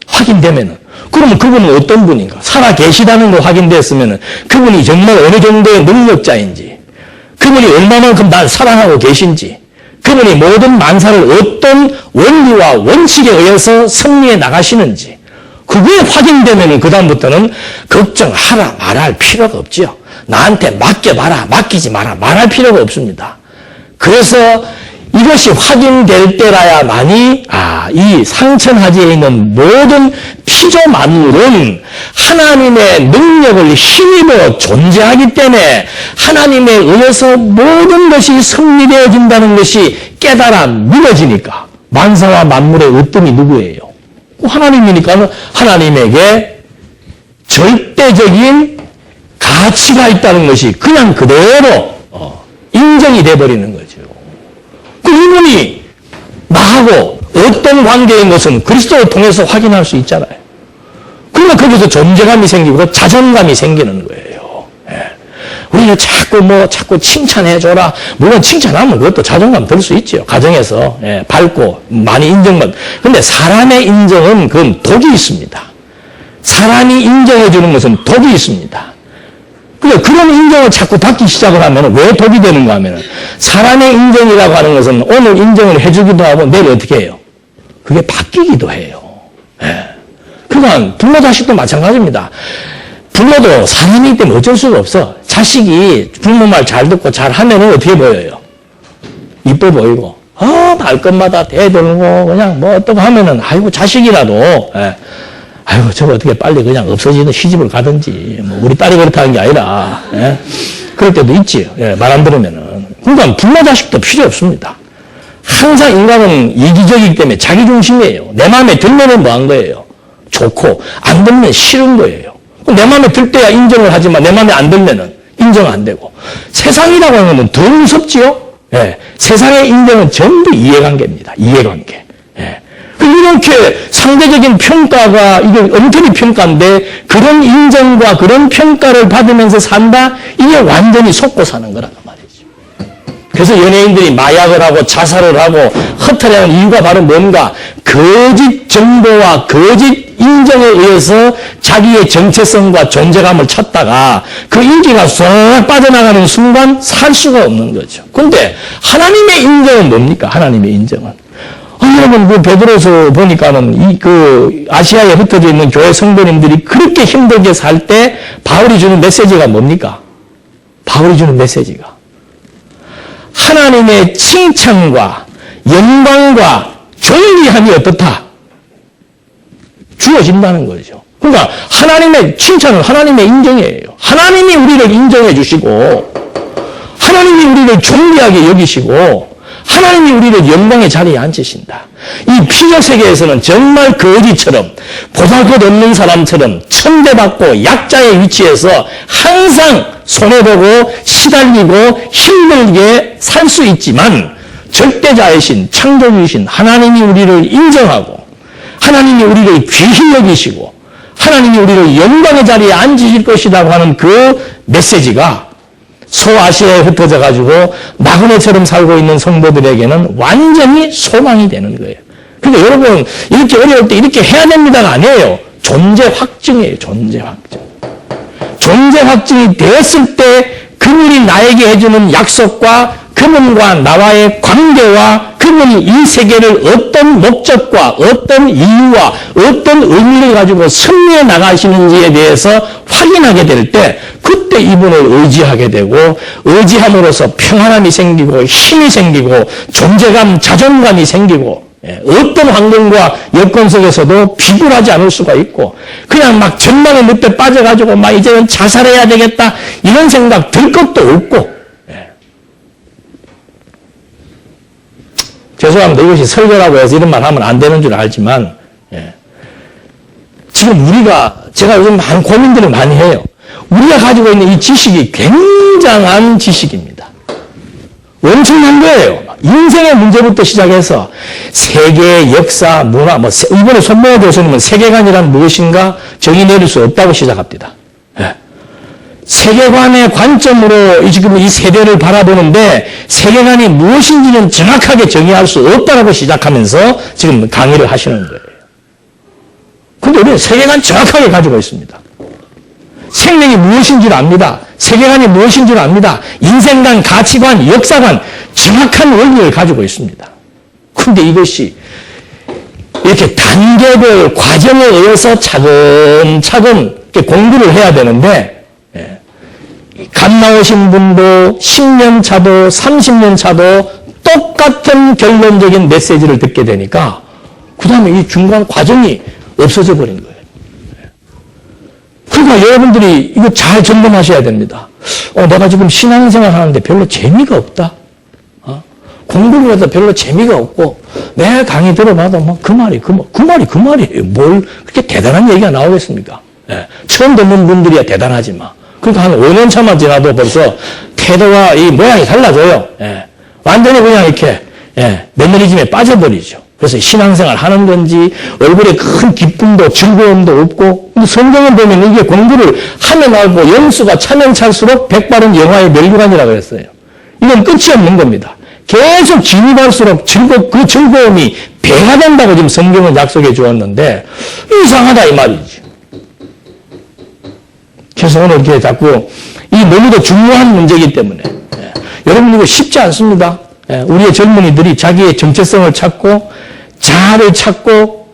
확인되면은. 그러면 그분은 어떤 분인가? 살아계시다는 거 확인됐으면은 그분이 정말 어느 정도의 능력자인지, 그분이 얼마만큼 날 사랑하고 계신지, 그분이 모든 만사를 어떤 원리와 원칙에 의해서 섭리해 나가시는지, 그게 확인되면은 그다음부터는 걱정하라 말할 필요가 없지요. 나한테 맡겨봐라, 맡기지 마라 말할 필요가 없습니다. 그래서 이것이 확인될 때라야만이 이 상천하지에 있는 모든 피조만물은 하나님의 능력을 힘입어 존재하기 때문에 하나님에 의해서 모든 것이 승리되어진다는 것이 깨달아 믿어지니까 만사와 만물의 으뜸이 누구예요? 하나님이니까 하나님에게 절대적인 가치가 있다는 것이 그냥 그대로 인정이 돼버리는 거죠. 이분이 나하고 어떤 어떤 관계인 것은 그리스도를 통해서 확인할 수 있잖아요. 그러면 거기서 존재감이 생기고 자존감이 생기는 거예요. 예. 우리는 자꾸 칭찬해줘라. 물론 칭찬하면 그것도 자존감 들 수 있죠. 가정에서. 예, 밝고, 많이 인정받. 근데 사람의 인정은 그건 독이 있습니다. 사람이 인정해주는 것은 독이 있습니다. 그런 인정을 자꾸 받기 시작을 하면 왜 독이 되는가 하면 사람의 인정이라고 하는 것은 오늘 인정을 해주기도 하고 내일 어떻게 해요? 그게 바뀌기도 해요. 예. 그러니까 부모 자식도 마찬가지입니다. 부모도 사람이기 때문에 어쩔 수가 없어. 자식이 부모 말 잘 듣고 잘 하면은 어떻게 보여요? 이뻐 보이고. 말 것마다 대들고 그냥 뭐 어떻게 하면은 아이고 자식이라도 예. 아이고 저거 어떻게 빨리 그냥 없어지는 시집을 가든지 뭐 우리 딸이 그렇다는 게 아니라 예? 그럴 때도 있지. 예, 말 안 들으면은. 그러니까 부모 자식도 필요 없습니다. 항상 인간은 이기적이기 때문에 자기 중심이에요. 내 마음에 들면은 뭐 한 거예요? 좋고 안 들면 싫은 거예요. 내 마음에 들 때야 인정을 하지만 내 마음에 안 들면은 인정 안 되고 세상이라고 하는 건 더 무섭지요. 예, 세상의 인정은 전부 이해관계입니다. 이해관계. 예. 이렇게 상대적인 평가가 이게 엉터리 평가인데 그런 인정과 그런 평가를 받으면서 산다? 이게 완전히 속고 사는 거란 말이죠. 그래서 연예인들이 마약을 하고 자살을 하고 허탈해하는 이유가 바로 뭔가 거짓 정보와 거짓 인정에 의해서 자기의 정체성과 존재감을 찾다가 그 인기가 쏙 빠져나가는 순간 살 수가 없는 거죠. 그런데 하나님의 인정은 뭡니까? 하나님의 인정은. 여러분, 베드로서 보니까는 아시아에 흩어져 있는 교회 성도님들이 그렇게 힘들게 살 때 바울이 주는 메시지가 뭡니까? 바울이 주는 메시지가 하나님의 칭찬과 영광과 존귀함이 어떻다? 주어진다는 거죠. 그러니까 하나님의 칭찬은 하나님의 인정이에요. 하나님이 우리를 인정해 주시고 하나님이 우리를 존귀하게 여기시고 하나님이 우리를 영광의 자리에 앉히신다. 이 피적 세계에서는 정말 거지처럼 보잘것없는 사람처럼 천대받고 약자의 위치에서 항상 손해보고 시달리고 힘들게 살 수 있지만 절대자이신 창조주이신 하나님이 우리를 인정하고 하나님이 우리를 귀히 여기시고 하나님이 우리를 영광의 자리에 앉으실 것이라고 하는 그 메시지가 소아시아에 흩어져 가지고 나그네처럼 살고 있는 성도들에게는 완전히 소망이 되는 거예요. 그러니까 여러분 이렇게 어려울 때 이렇게 해야 됩니다가 아니에요. 존재 확증이에요. 존재 확증. 존재 확증이 되었을 때 그분이 나에게 해주는 약속과 그분과 나와의 관계와 그분이 이 세계를 어떤 목적과 어떤 이유와 어떤 의미를 가지고 승리해 나가시는지에 대해서 확인하게 될 때 그때 이분을 의지하게 되고 의지함으로써 평안함이 생기고 힘이 생기고 존재감, 자존감이 생기고 어떤 환경과 여건 속에서도 비굴하지 않을 수가 있고 그냥 막 전망의 늪에 빠져가지고 막 이제는 자살해야 되겠다 이런 생각 들 것도 없고 죄송합니다. 이것이 설교라고 해서 이런 말 하면 안 되는 줄 알지만 지금 제가 요즘 많은 고민들을 많이 해요. 우리가 가지고 있는 이 지식이 굉장한 지식입니다. 엄청난 거예요. 인생의 문제부터 시작해서 세계, 역사, 문화, 이번에 손명호 교수님은 세계관이란 무엇인가 정의 내릴 수 없다고 시작합니다. 세계관의 관점으로 지금 이 세대를 바라보는데 세계관이 무엇인지는 정확하게 정의할 수 없다고 시작하면서 지금 강의를 하시는 거예요. 그런데 우리는 세계관 정확하게 가지고 있습니다. 생명이 무엇인지를 압니다. 세계관이 무엇인지를 압니다. 인생관, 가치관, 역사관 정확한 원리를 가지고 있습니다. 그런데 이것이 이렇게 단계별 과정에 의해서 차근차근 공부를 해야 되는데 갓 나오신 분도 10년 차도 30년 차도 똑같은 결론적인 메시지를 듣게 되니까 그 다음에 이 중간 과정이 없어져 버린 거예요. 그러니까 여러분들이 이거 잘 점검하셔야 됩니다. 내가 지금 신앙생활 하는데 별로 재미가 없다. 공부를 해도 별로 재미가 없고 내 강의 들어봐도 그 말이에요. 뭘 그렇게 대단한 얘기가 나오겠습니까? 처음 듣는 분들이야 대단하지만 그러니까 한 5년 차만 지나도 벌써 태도와 이 모양이 달라져요. 완전히 그냥 이렇게 매너리즘에 빠져버리죠. 그래서 신앙생활 하는 건지 얼굴에 큰 기쁨도 즐거움도 없고, 근데 성경에 보면 이게 공부를 하면 하고 영수가 차면 찰수록 백발은 영화의 멸류관이라고 그랬어요. 이건 끝이 없는 겁니다. 계속 진입할수록 그 즐거움이 배가 된다고 지금 성경은 약속해 주었는데 이상하다 이 말이지. 그래서 오늘 이렇게 자꾸 이 너무도 중요한 문제이기 때문에 여러분 이거 쉽지 않습니다. 우리의 젊은이들이 자기의 정체성을 찾고 자아를 찾고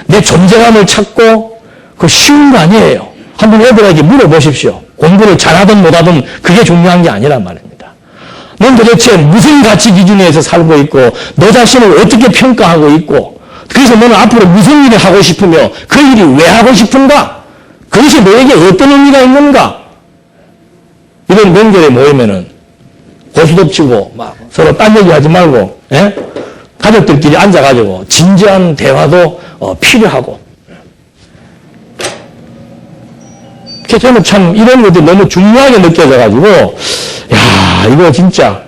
내 존재감을 찾고 그거 쉬운 거 아니에요. 한번 애들에게 물어보십시오. 공부를 잘하든 못하든 그게 중요한 게 아니란 말입니다. 넌 도대체 무슨 가치 기준에서 살고 있고 너 자신을 어떻게 평가하고 있고 그래서 너는 앞으로 무슨 일을 하고 싶으며 그 일이 왜 하고 싶은가? 그것이 너에게 어떤 의미가 있는가? 이런 명절에 모이면은 고수톱치고 막 서로 딴 얘기 하지 말고 가족들끼리 앉아가지고 진지한 대화도 필요하고 저는 참 이런 것들이 너무 중요하게 느껴져가지고 야 이거 진짜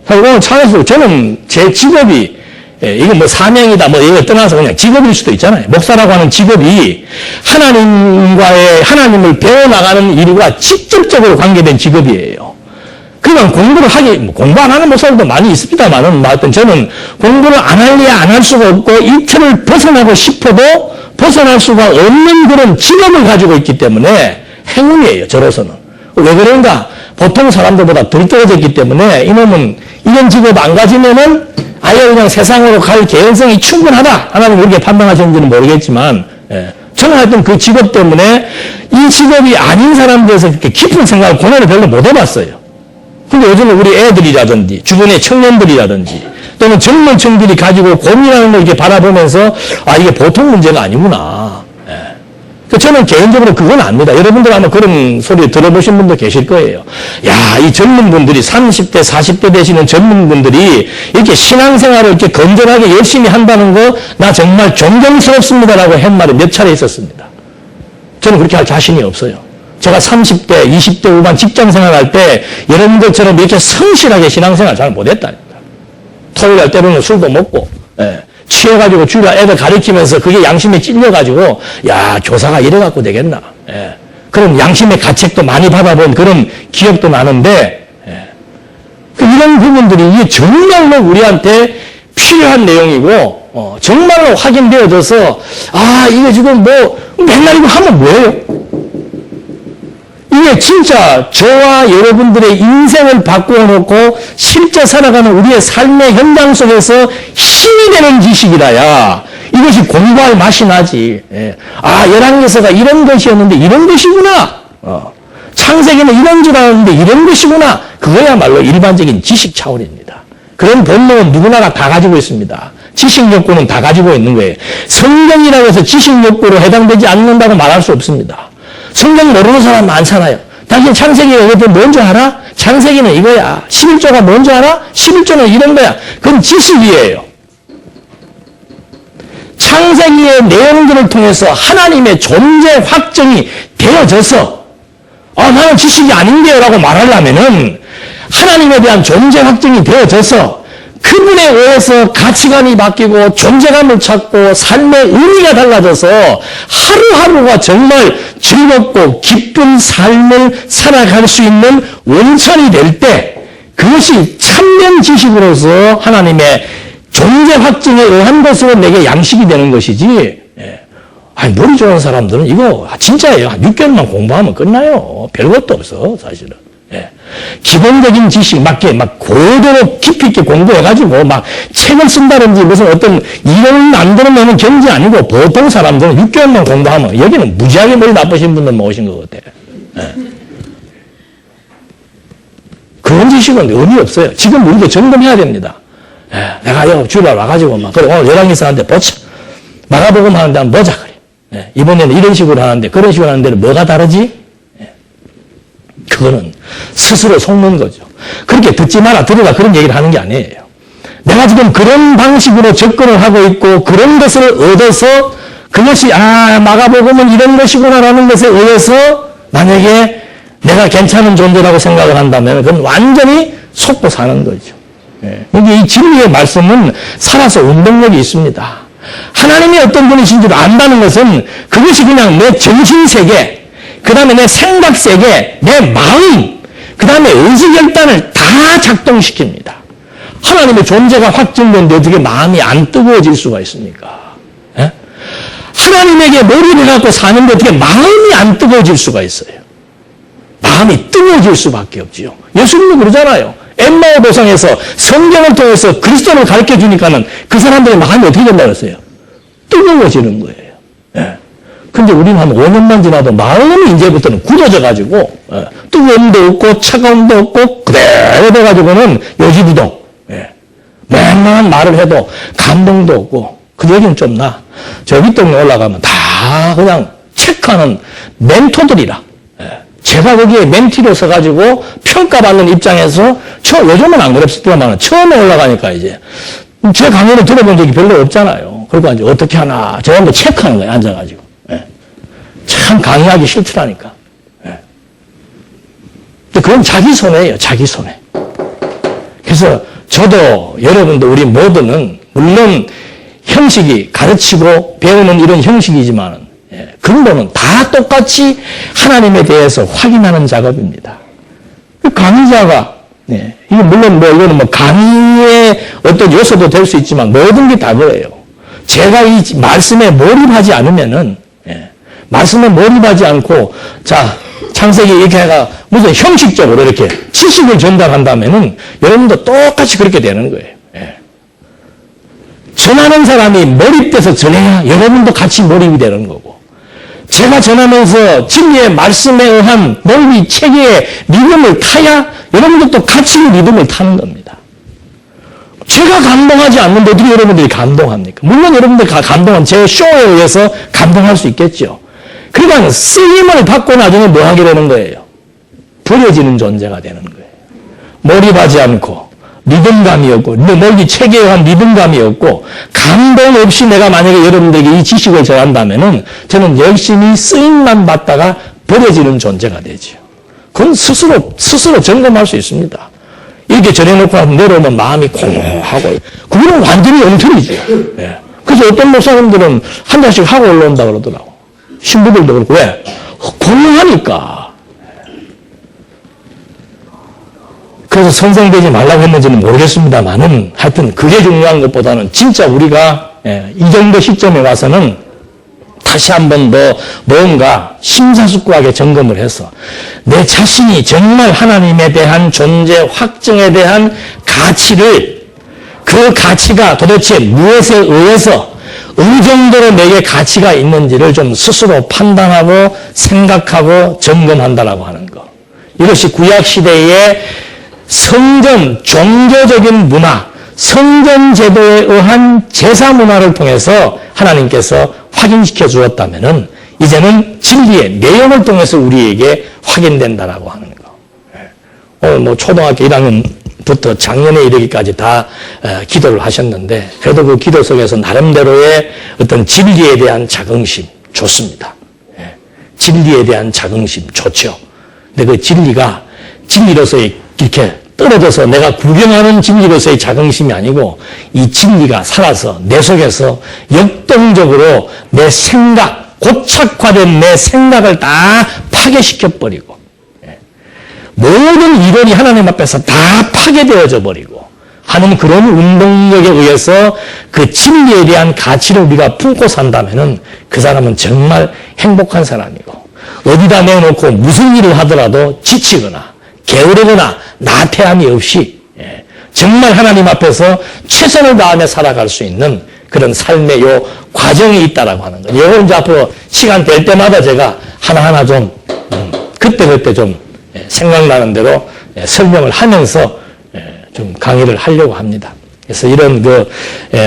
사실 오늘 차에서 저는 제 직업이 이거 뭐 사명이다 뭐 이걸 떠나서 그냥 직업일 수도 있잖아요. 목사라고 하는 직업이 하나님을 배워나가는 일과 직접적으로 관계된 직업이에요. 그냥 공부를 공부 안 하는 목사들도 많이 있습니다만은, 저는 공부를 안 할래야 안 할 수가 없고, 이 틀을 벗어나고 싶어도 벗어날 수가 없는 그런 직업을 가지고 있기 때문에 행운이에요, 저로서는. 왜 그런가? 보통 사람들보다 덜 떨어졌기 때문에 이놈은 이런 직업 안 가지면은 아예 그냥 세상으로 갈 개연성이 충분하다. 하나님 그렇게 판단하셨는지는 모르겠지만, 저는 하여튼 그 직업 때문에 이 직업이 아닌 사람들에서 그렇게 깊은 생각을 고뇌를 별로 못 해봤어요. 근데 요즘은 우리 애들이라든지 주변의 청년들이라든지 또는 젊은 층들이 가지고 고민하는 걸 이렇게 바라보면서 아 이게 보통 문제가 아니구나. 저는 개인적으로 그건 압니다. 여러분들 아마 그런 소리 들어보신 분도 계실 거예요. 야, 이 젊은 분들이 30대, 40대 되시는 젊은 분들이 이렇게 신앙생활을 이렇게 건전하게 열심히 한다는 거 나 정말 존경스럽습니다라고 한 말이 몇 차례 있었습니다. 저는 그렇게 할 자신이 없어요. 제가 30대, 20대 후반 직장생활 할 때 여러분들처럼 이렇게 성실하게 신앙생활 잘 못했다니까. 토요일날 때로는 술도 먹고 취해가지고 주일날 애들 가르치면서 그게 양심에 찔려가지고 야 교사가 이래갖고 되겠나. 그런 양심의 가책도 많이 받아본 그런 기억도 나는데 이런 부분들이 이게 정말로 우리한테 필요한 내용이고 정말로 확인되어져서 아 이거 지금 뭐 맨날 이거 하면 뭐예요? 이게 진짜 저와 여러분들의 인생을 바꾸어 놓고 실제 살아가는 우리의 삶의 현장 속에서 힘이 되는 지식이라야 이것이 공부할 맛이 나지. 아, 열왕기서가 이런 것이었는데 이런 것이구나. 창세기는 이런 줄 알았는데 이런 것이구나. 그거야말로 일반적인 지식 차원입니다. 그런 본능은 누구나가 다 가지고 있습니다. 지식 욕구는 다 가지고 있는 거예요. 성경이라고 해서 지식 욕구로 해당되지 않는다고 말할 수 없습니다. 성경 모르는 사람 많잖아요. 당신 창세기가 이것도 뭔지 알아? 창세기는 이거야. 11조가 뭔지 알아? 11조는 이런 거야. 그건 지식이에요. 창세기의 내용들을 통해서 하나님의 존재 확정이 되어져서 나는 지식이 아닌데요 라고 말하려면은 하나님에 대한 존재 확정이 되어져서 그분에 의해서 가치관이 바뀌고 존재감을 찾고 삶의 의미가 달라져서 하루하루가 정말 즐겁고 기쁜 삶을 살아갈 수 있는 원천이 될 때 그것이 참된 지식으로서 하나님의 존재 확증에 의한 것으로 내게 양식이 되는 것이지. 아니 머리 좋은 사람들은 이거 진짜예요. 한 6개월만 공부하면 끝나요. 별것도 없어 사실은. 기본적인 지식 맞게 막 고도로 깊이 있게 공부해가지고 막 책을 쓴다든지 무슨 어떤 이론을 만들어내는 경지 아니고 보통 사람들은 6개월만 공부하면 여기는 무지하게 머리 나쁘신 분들만 오신 것 같아. 그런 지식은 의미 없어요. 지금 우리도 점검해야 됩니다. 내가 주일날 와가지고 막 그래 오늘 열왕기서한테 보자. 마가복음 하는데 한번 보자 그래. 이번에는 이런 식으로 하는데 그런 식으로 하는 데는 뭐가 다르지? 그거는 스스로 속는 거죠. 그렇게 듣지 마라 들으라 그런 얘기를 하는 게 아니에요. 내가 지금 그런 방식으로 접근을 하고 있고 그런 것을 얻어서 그것이 마가복음은 이런 것이구나라는 것에 의해서 만약에 내가 괜찮은 존재라고 생각을 한다면 그건 완전히 속고 사는 거죠. 이 진리의 말씀은 살아서 운동력이 있습니다. 하나님이 어떤 분이신 줄 안다는 것은 그것이 그냥 내 정신세계, 그 다음에 내 생각세계, 내 마음, 그 다음에 의지결단을 다 작동시킵니다. 하나님의 존재가 확증된데 어떻게 마음이 안 뜨거워질 수가 있습니까? 예? 하나님에게 몰입해갖고 사는데 어떻게 마음이 안 뜨거워질 수가 있어요? 마음이 뜨거워질 수밖에 없지요. 예수님도 그러잖아요. 엠마오 도상에서 성경을 통해서 그리스도를 가르쳐 주니까는 그 사람들의 마음이 어떻게 된다고 했어요? 뜨거워지는 거예요. 예. 근데 우리는 한 5년만 지나도 마음이 이제부터는 굳어져 가지고, 뜨거움도 없고, 차가움도 없고, 그대로 돼가지고는 요지부동. 맹랑한 말을 해도 감동도 없고, 그 얘기는 좀 나. 저기 동네 올라가면 다 그냥 체크하는 멘토들이라. 제가 거기에 멘티로 서가지고 평가받는 입장에서, 요즘은 안 그랬었지만 처음에 올라가니까 이제, 제 강의를 들어본 적이 별로 없잖아요. 그러니까 이제 어떻게 하나, 저 한번 체크하는 거예요, 앉아가지고. 참 강의하기 싫더라니까. 그건 자기 손해예요, 자기 손해. 그래서 저도 여러분도 우리 모두는 물론 형식이 가르치고 배우는 이런 형식이지만 근본은 다 똑같이 하나님에 대해서 확인하는 작업입니다. 강의자가 이거 물론 이거는 강의의 어떤 요소도 될 수 있지만 모든 게 다 그래요. 제가 이 말씀에 몰입하지 않으면은 말씀에 몰입하지 않고 자 창세기 이렇게 해가 무슨 형식적으로 이렇게 지식을 전달한다면은 여러분도 똑같이 그렇게 되는 거예요. 전하는 사람이 몰입돼서 전해야 여러분도 같이 몰입이 되는 거고, 제가 전하면서 진리의 말씀에 의한 논리 체계의 리듬을 타야 여러분들도 같이 리듬을 타는 겁니다. 제가 감동하지 않는데 어떻게 여러분들이 감동합니까? 물론 여러분들이 감동은 제 쇼에 의해서 감동할 수 있겠죠. 그러니까 쓰임을 받고 나중에 뭐 하게 되는 거예요? 버려지는 존재가 되는 거예요. 몰입하지 않고 리듬감이 없고 논리 체계에 의한 리듬감이 없고 감동 없이 내가 만약에 여러분들에게 이 지식을 전한다면은 저는 열심히 쓰임만 받다가 버려지는 존재가 되죠. 그건 스스로 점검할 수 있습니다. 이렇게 전해놓고 내려오면 마음이 공허하고 그거는 완전히 엉터리죠. 그래서 어떤 목사님들은 한 잔씩 하고 올라온다 그러더라고. 신부들도 그렇고. 왜? 공허하니까. 그래서 선생되지 말라고 했는지는 모르겠습니다만은 하여튼 그게 중요한 것보다는 진짜 우리가 이 정도 시점에 와서는 다시 한 번 더 뭔가 심사숙고하게 점검을 해서 내 자신이 정말 하나님에 대한 존재 확증에 대한 가치를, 그 가치가 도대체 무엇에 의해서 어느 정도로 내게 가치가 있는지를 좀 스스로 판단하고 생각하고 점검한다라고 하는 거. 이것이 구약시대의 성전, 종교적인 문화, 성전 제도에 의한 제사 문화를 통해서 하나님께서 확인시켜 주었다면은 이제는 진리의 내용을 통해서 우리에게 확인된다라고 하는 거. 오늘 초등학교 1학년부터 작년에 이르기까지 다 기도를 하셨는데 그래도 그 기도 속에서 나름대로의 어떤 진리에 대한 자긍심 좋습니다. 진리에 대한 자긍심 좋죠. 근데 그 진리가 진리로서의 이렇게 떨어져서 내가 구경하는 진리로서의 자긍심이 아니고 이 진리가 살아서 내 속에서 역동적으로 내 생각, 고착화된 내 생각을 다 파괴시켜버리고 모든 이론이 하나님 앞에서 다 파괴되어져 버리고 하는 그런 운동력에 의해서 그 진리에 대한 가치를 우리가 품고 산다면은 그 사람은 정말 행복한 사람이고 어디다 내놓고 무슨 일을 하더라도 지치거나 게으르거나 나태함이 없이 정말 하나님 앞에서 최선을 다하며 살아갈 수 있는 그런 삶의 요 과정이 있다라고 하는 거예요. 이걸 이제 앞으로 시간 될 때마다 제가 하나하나 좀 그때그때 좀 생각나는 대로 설명을 하면서 좀 강의를 하려고 합니다. 그래서 이런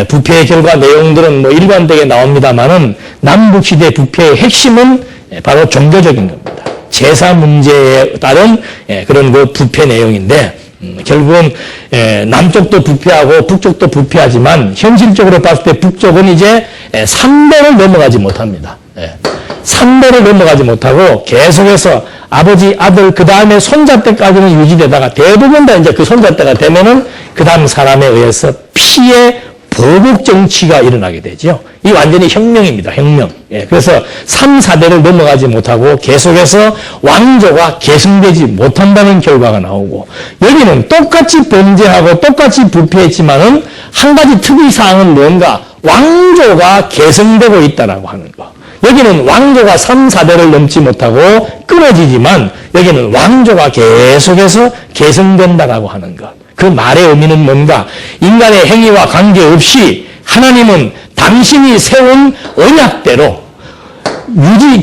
부패의 결과 내용들은 뭐 일관되게 나옵니다만은 남북시대 부패의 핵심은 바로 종교적인 겁니다. 제사 문제에 따른 그런 그 부패 내용인데 결국은 남쪽도 부패하고 북쪽도 부패하지만 현실적으로 봤을 때 북쪽은 이제 300을 넘어가지 못합니다. 3대를 넘어가지 못하고 계속해서 아버지, 아들, 그 다음에 손자 때까지는 유지되다가 대부분 다 이제 그 손자 때가 되면은 그 다음 사람에 의해서 피의 보복 정치가 일어나게 되죠. 이 완전히 혁명입니다. 혁명. 예, 그래서 3, 4대를 넘어가지 못하고 계속해서 왕조가 계승되지 못한다는 결과가 나오고, 여기는 똑같이 범죄하고 똑같이 부패했지만은 한 가지 특이사항은 뭔가? 왕조가 계승되고 있다라고 하는 거. 여기는 왕조가 3, 4대를 넘지 못하고 끊어지지만 여기는 왕조가 계속해서 계승된다라고 하는 것. 그 말의 의미는 뭔가? 인간의 행위와 관계없이 하나님은 당신이 세운 언약대로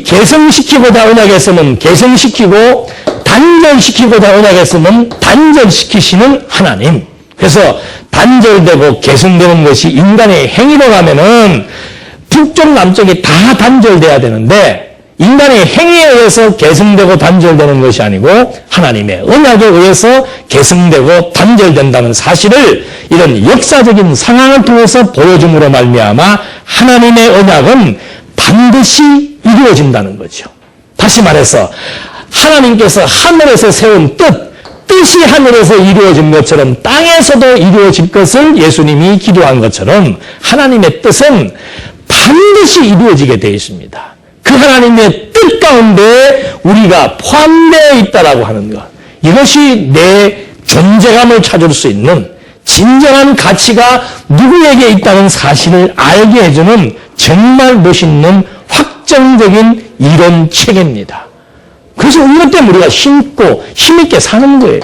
계승시키고자 언약했으면 계승시키고 단절시키고자 언약했으면 단절시키시는 하나님. 그래서 단절되고 계승되는 것이 인간의 행위로 가면은 북쪽 남쪽이 다 단절돼야 되는데 인간의 행위에 의해서 계승되고 단절되는 것이 아니고 하나님의 언약에 의해서 계승되고 단절된다는 사실을 이런 역사적인 상황을 통해서 보여줌으로 말미암아 하나님의 언약은 반드시 이루어진다는 거죠. 다시 말해서 하나님께서 하늘에서 세운 뜻이 하늘에서 이루어진 것처럼 땅에서도 이루어질 것을 예수님이 기도한 것처럼 하나님의 뜻은 반드시 이루어지게 되어 있습니다. 그 하나님의 뜻 가운데 우리가 포함되어 있다라고 하는 것. 이것이 내 존재감을 찾을 수 있는 진정한 가치가 누구에게 있다는 사실을 알게 해주는 정말 멋있는 확정적인 이론 체계입니다. 그래서 이것 때문에 우리가 힘있게 사는 거예요.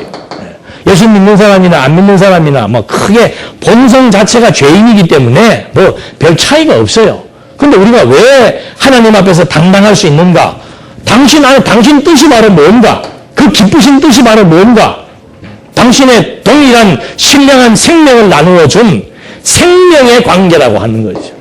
예수 믿는 사람이나 안 믿는 사람이나 뭐 크게 본성 자체가 죄인이기 때문에 뭐 별 차이가 없어요. 근데 우리가 왜 하나님 앞에서 당당할 수 있는가? 당신 뜻이 바로 뭔가? 그 기쁘신 뜻이 바로 뭔가? 당신의 동일한 신령한 생명을 나누어 준 생명의 관계라고 하는 거죠.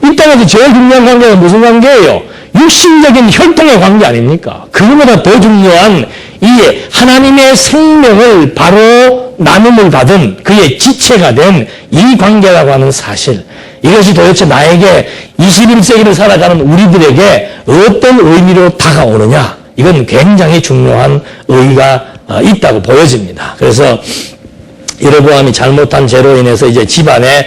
이 땅에서 제일 중요한 관계가 무슨 관계예요? 육신적인 혈통의 관계 아닙니까? 그거보다 더 중요한 이 하나님의 생명을 바로 나눔을 받은 그의 지체가 된 이 관계라고 하는 사실. 이것이 도대체 나에게 21세기를 살아가는 우리들에게 어떤 의미로 다가오느냐. 이건 굉장히 중요한 의의가 있다고 보여집니다. 그래서 여로보암이 잘못한 죄로 인해서 이제 집안의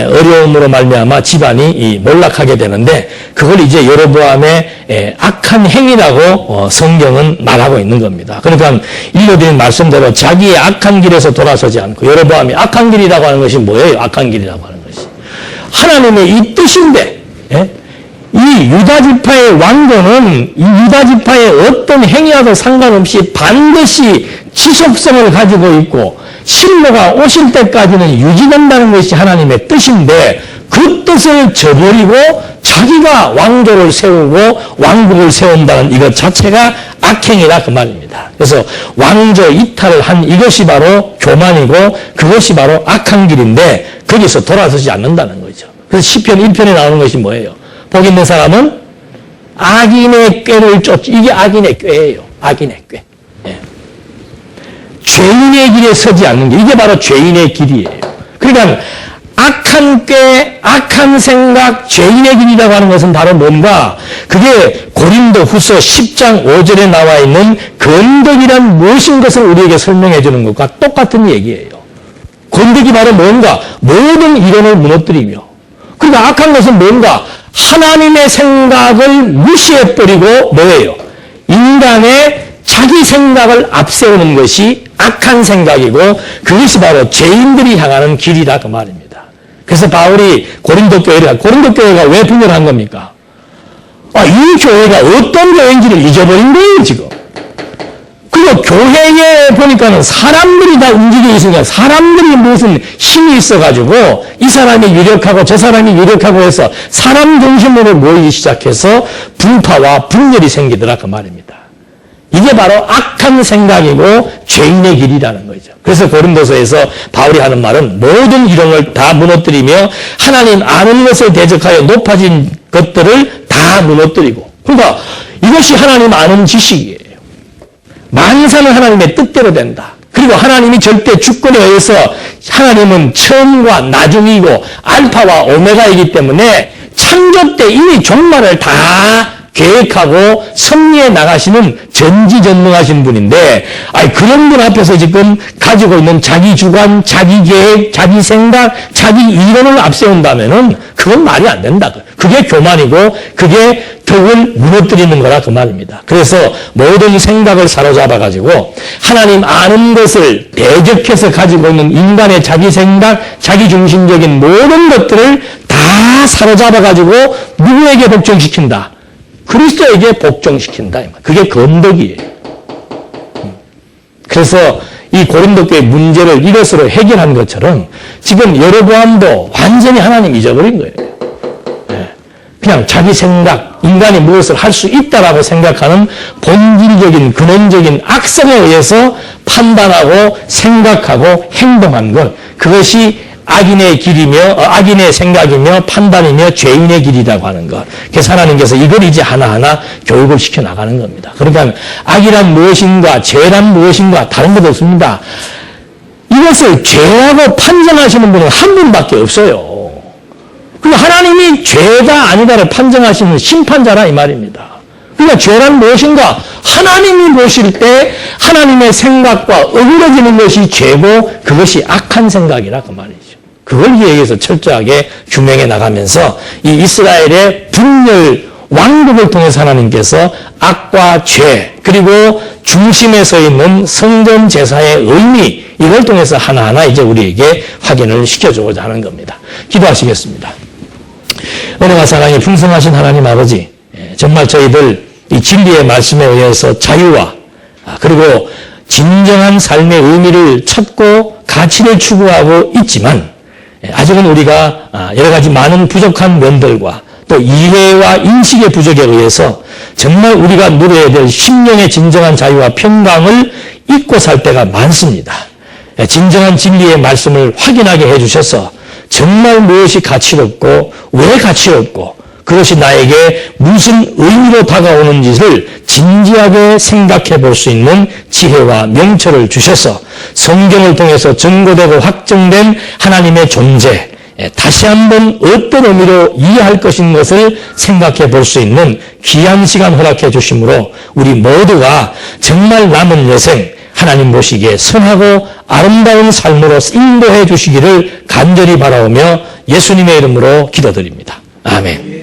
어려움으로 말미암아 집안이 몰락하게 되는데 그걸 이제 여로보암의 악한 행위라고 성경은 말하고 있는 겁니다. 그러니까 읽어드린 말씀대로 자기의 악한 길에서 돌아서지 않고 여로보암이 악한 길이라고 하는 것이 뭐예요? 악한 길이라고 하는 것이 하나님의 이 뜻인데 이 유다지파의 왕조는 이 유다지파의 어떤 행위와도 상관없이 반드시 지속성을 가지고 있고 실로가 오실 때까지는 유지된다는 것이 하나님의 뜻인데 그 뜻을 저버리고 자기가 왕조를 세우고 왕국을 세운다는 이것 자체가 악행이라 그 말입니다. 그래서 왕조 이탈을 한 이것이 바로 교만이고 그것이 바로 악한 길인데 거기서 돌아서지 않는다는 거죠. 그래서 시편 1편에 나오는 것이 뭐예요? 복 있는 사람은 악인의 꾀를 이게 악인의 꾀예요. 악인의 꾀. 죄인의 길에 서지 않는 게 이게 바로 죄인의 길이에요. 그러니까 악한 꾀, 악한 생각, 죄인의 길이라고 하는 것은 바로 뭔가 그게 고린도후서 10장 5절에 나와 있는 건덕이란 무엇인 것을 우리에게 설명해 주는 것과 똑같은 얘기예요. 건덕이 바로 뭔가 모든 이론을 무너뜨리며 그러니까 악한 것은 뭔가 하나님의 생각을 무시해버리고 뭐예요? 인간의 자기 생각을 앞세우는 것이 악한 생각이고 그것이 바로 죄인들이 향하는 길이다 그 말입니다. 그래서 바울이 고린도 교회가 왜 분열한 겁니까? 이 교회가 어떤 교회인지를 잊어버린 거예요 지금. 그리고 교회에 보니까는 사람들이 다 움직여 있으니까 사람들이 무슨 힘이 있어가지고 이 사람이 유력하고 저 사람이 유력하고 해서 사람 중심으로 모이기 시작해서 분파와 분열이 생기더라 그 말입니다. 이게 바로 악한 생각이고 죄인의 길이라는 거죠. 그래서 고린도서에서 바울이 하는 말은 모든 이론을 다 무너뜨리며 하나님 아는 것을 대적하여 높아진 것들을 다 무너뜨리고 그러니까 이것이 하나님 아는 지식이에요. 만사는 하나님의 뜻대로 된다. 그리고 하나님이 절대 주권에 의해서 하나님은 처음과 나중이고 알파와 오메가이기 때문에 창조 때 이미 종말을 다 계획하고 섭리해 나가시는 전지전능하신 분인데, 그런 분 앞에서 지금 가지고 있는 자기 주관, 자기 계획, 자기 생각, 자기 이론을 앞세운다면은 그건 말이 안 된다. 그게 교만이고 그게 덕을 무너뜨리는 거라 그 말입니다. 그래서 모든 생각을 사로잡아가지고 하나님 아는 것을 대적해서 가지고 있는 인간의 자기 생각, 자기 중심적인 모든 것들을 다 사로잡아가지고 누구에게 복종시킨다? 그리스도에게 복종시킨다. 그게 건덕이에요. 그래서 이 고린도 교회 문제를 이것으로 해결한 것처럼 지금 여로보암도 완전히 하나님 잊어버린 거예요. 그냥 자기 생각, 인간이 무엇을 할 수 있다라고 생각하는 본질적인, 근원적인 악성에 의해서 판단하고 생각하고 행동한 것, 그것이 악인의 길이며, 악인의 생각이며 판단이며 죄인의 길이라고 하는 것. 그래서 하나님께서 이걸 이제 하나하나 교육을 시켜 나가는 겁니다. 그러니까 악이란 무엇인가, 죄란 무엇인가 다른 것 없습니다. 이것을 죄라고 판정하시는 분은 한 분밖에 없어요. 그러니까 하나님이 죄다 아니다를 판정하시는 심판자라 이 말입니다. 그러니까 죄란 무엇인가? 하나님이 보실 때 하나님의 생각과 어우러지는 것이 죄고 그것이 악한 생각이라 그 말이죠. 그걸 위해서 철저하게 규명해 나가면서 이 이스라엘의 분열 왕국을 통해서 하나님께서 악과 죄 그리고 중심에 서 있는 성전 제사의 의미 이걸 통해서 하나하나 이제 우리에게 확인을 시켜주고자 하는 겁니다. 기도하시겠습니다. 은혜와 사랑이 풍성하신 하나님 아버지, 정말 저희들 이 진리의 말씀에 의해서 자유와 그리고 진정한 삶의 의미를 찾고 가치를 추구하고 있지만 아직은 우리가 여러 가지 많은 부족한 면들과 또 이해와 인식의 부족에 의해서 정말 우리가 누려야 될 심령의 진정한 자유와 평강을 잊고 살 때가 많습니다. 진정한 진리의 말씀을 확인하게 해주셔서 정말 무엇이 가치롭고 왜 가치롭고 그것이 나에게 무슨 의미로 다가오는지를 진지하게 생각해 볼 수 있는 지혜와 명철을 주셔서 성경을 통해서 증거되고 확정된 하나님의 존재, 다시 한번 어떤 의미로 이해할 것인 것을 생각해 볼 수 있는 귀한 시간 허락해 주심으로 우리 모두가 정말 남은 여생 하나님 보시기에 선하고 아름다운 삶으로 인도해 주시기를 간절히 바라오며 예수님의 이름으로 기도드립니다. 아멘.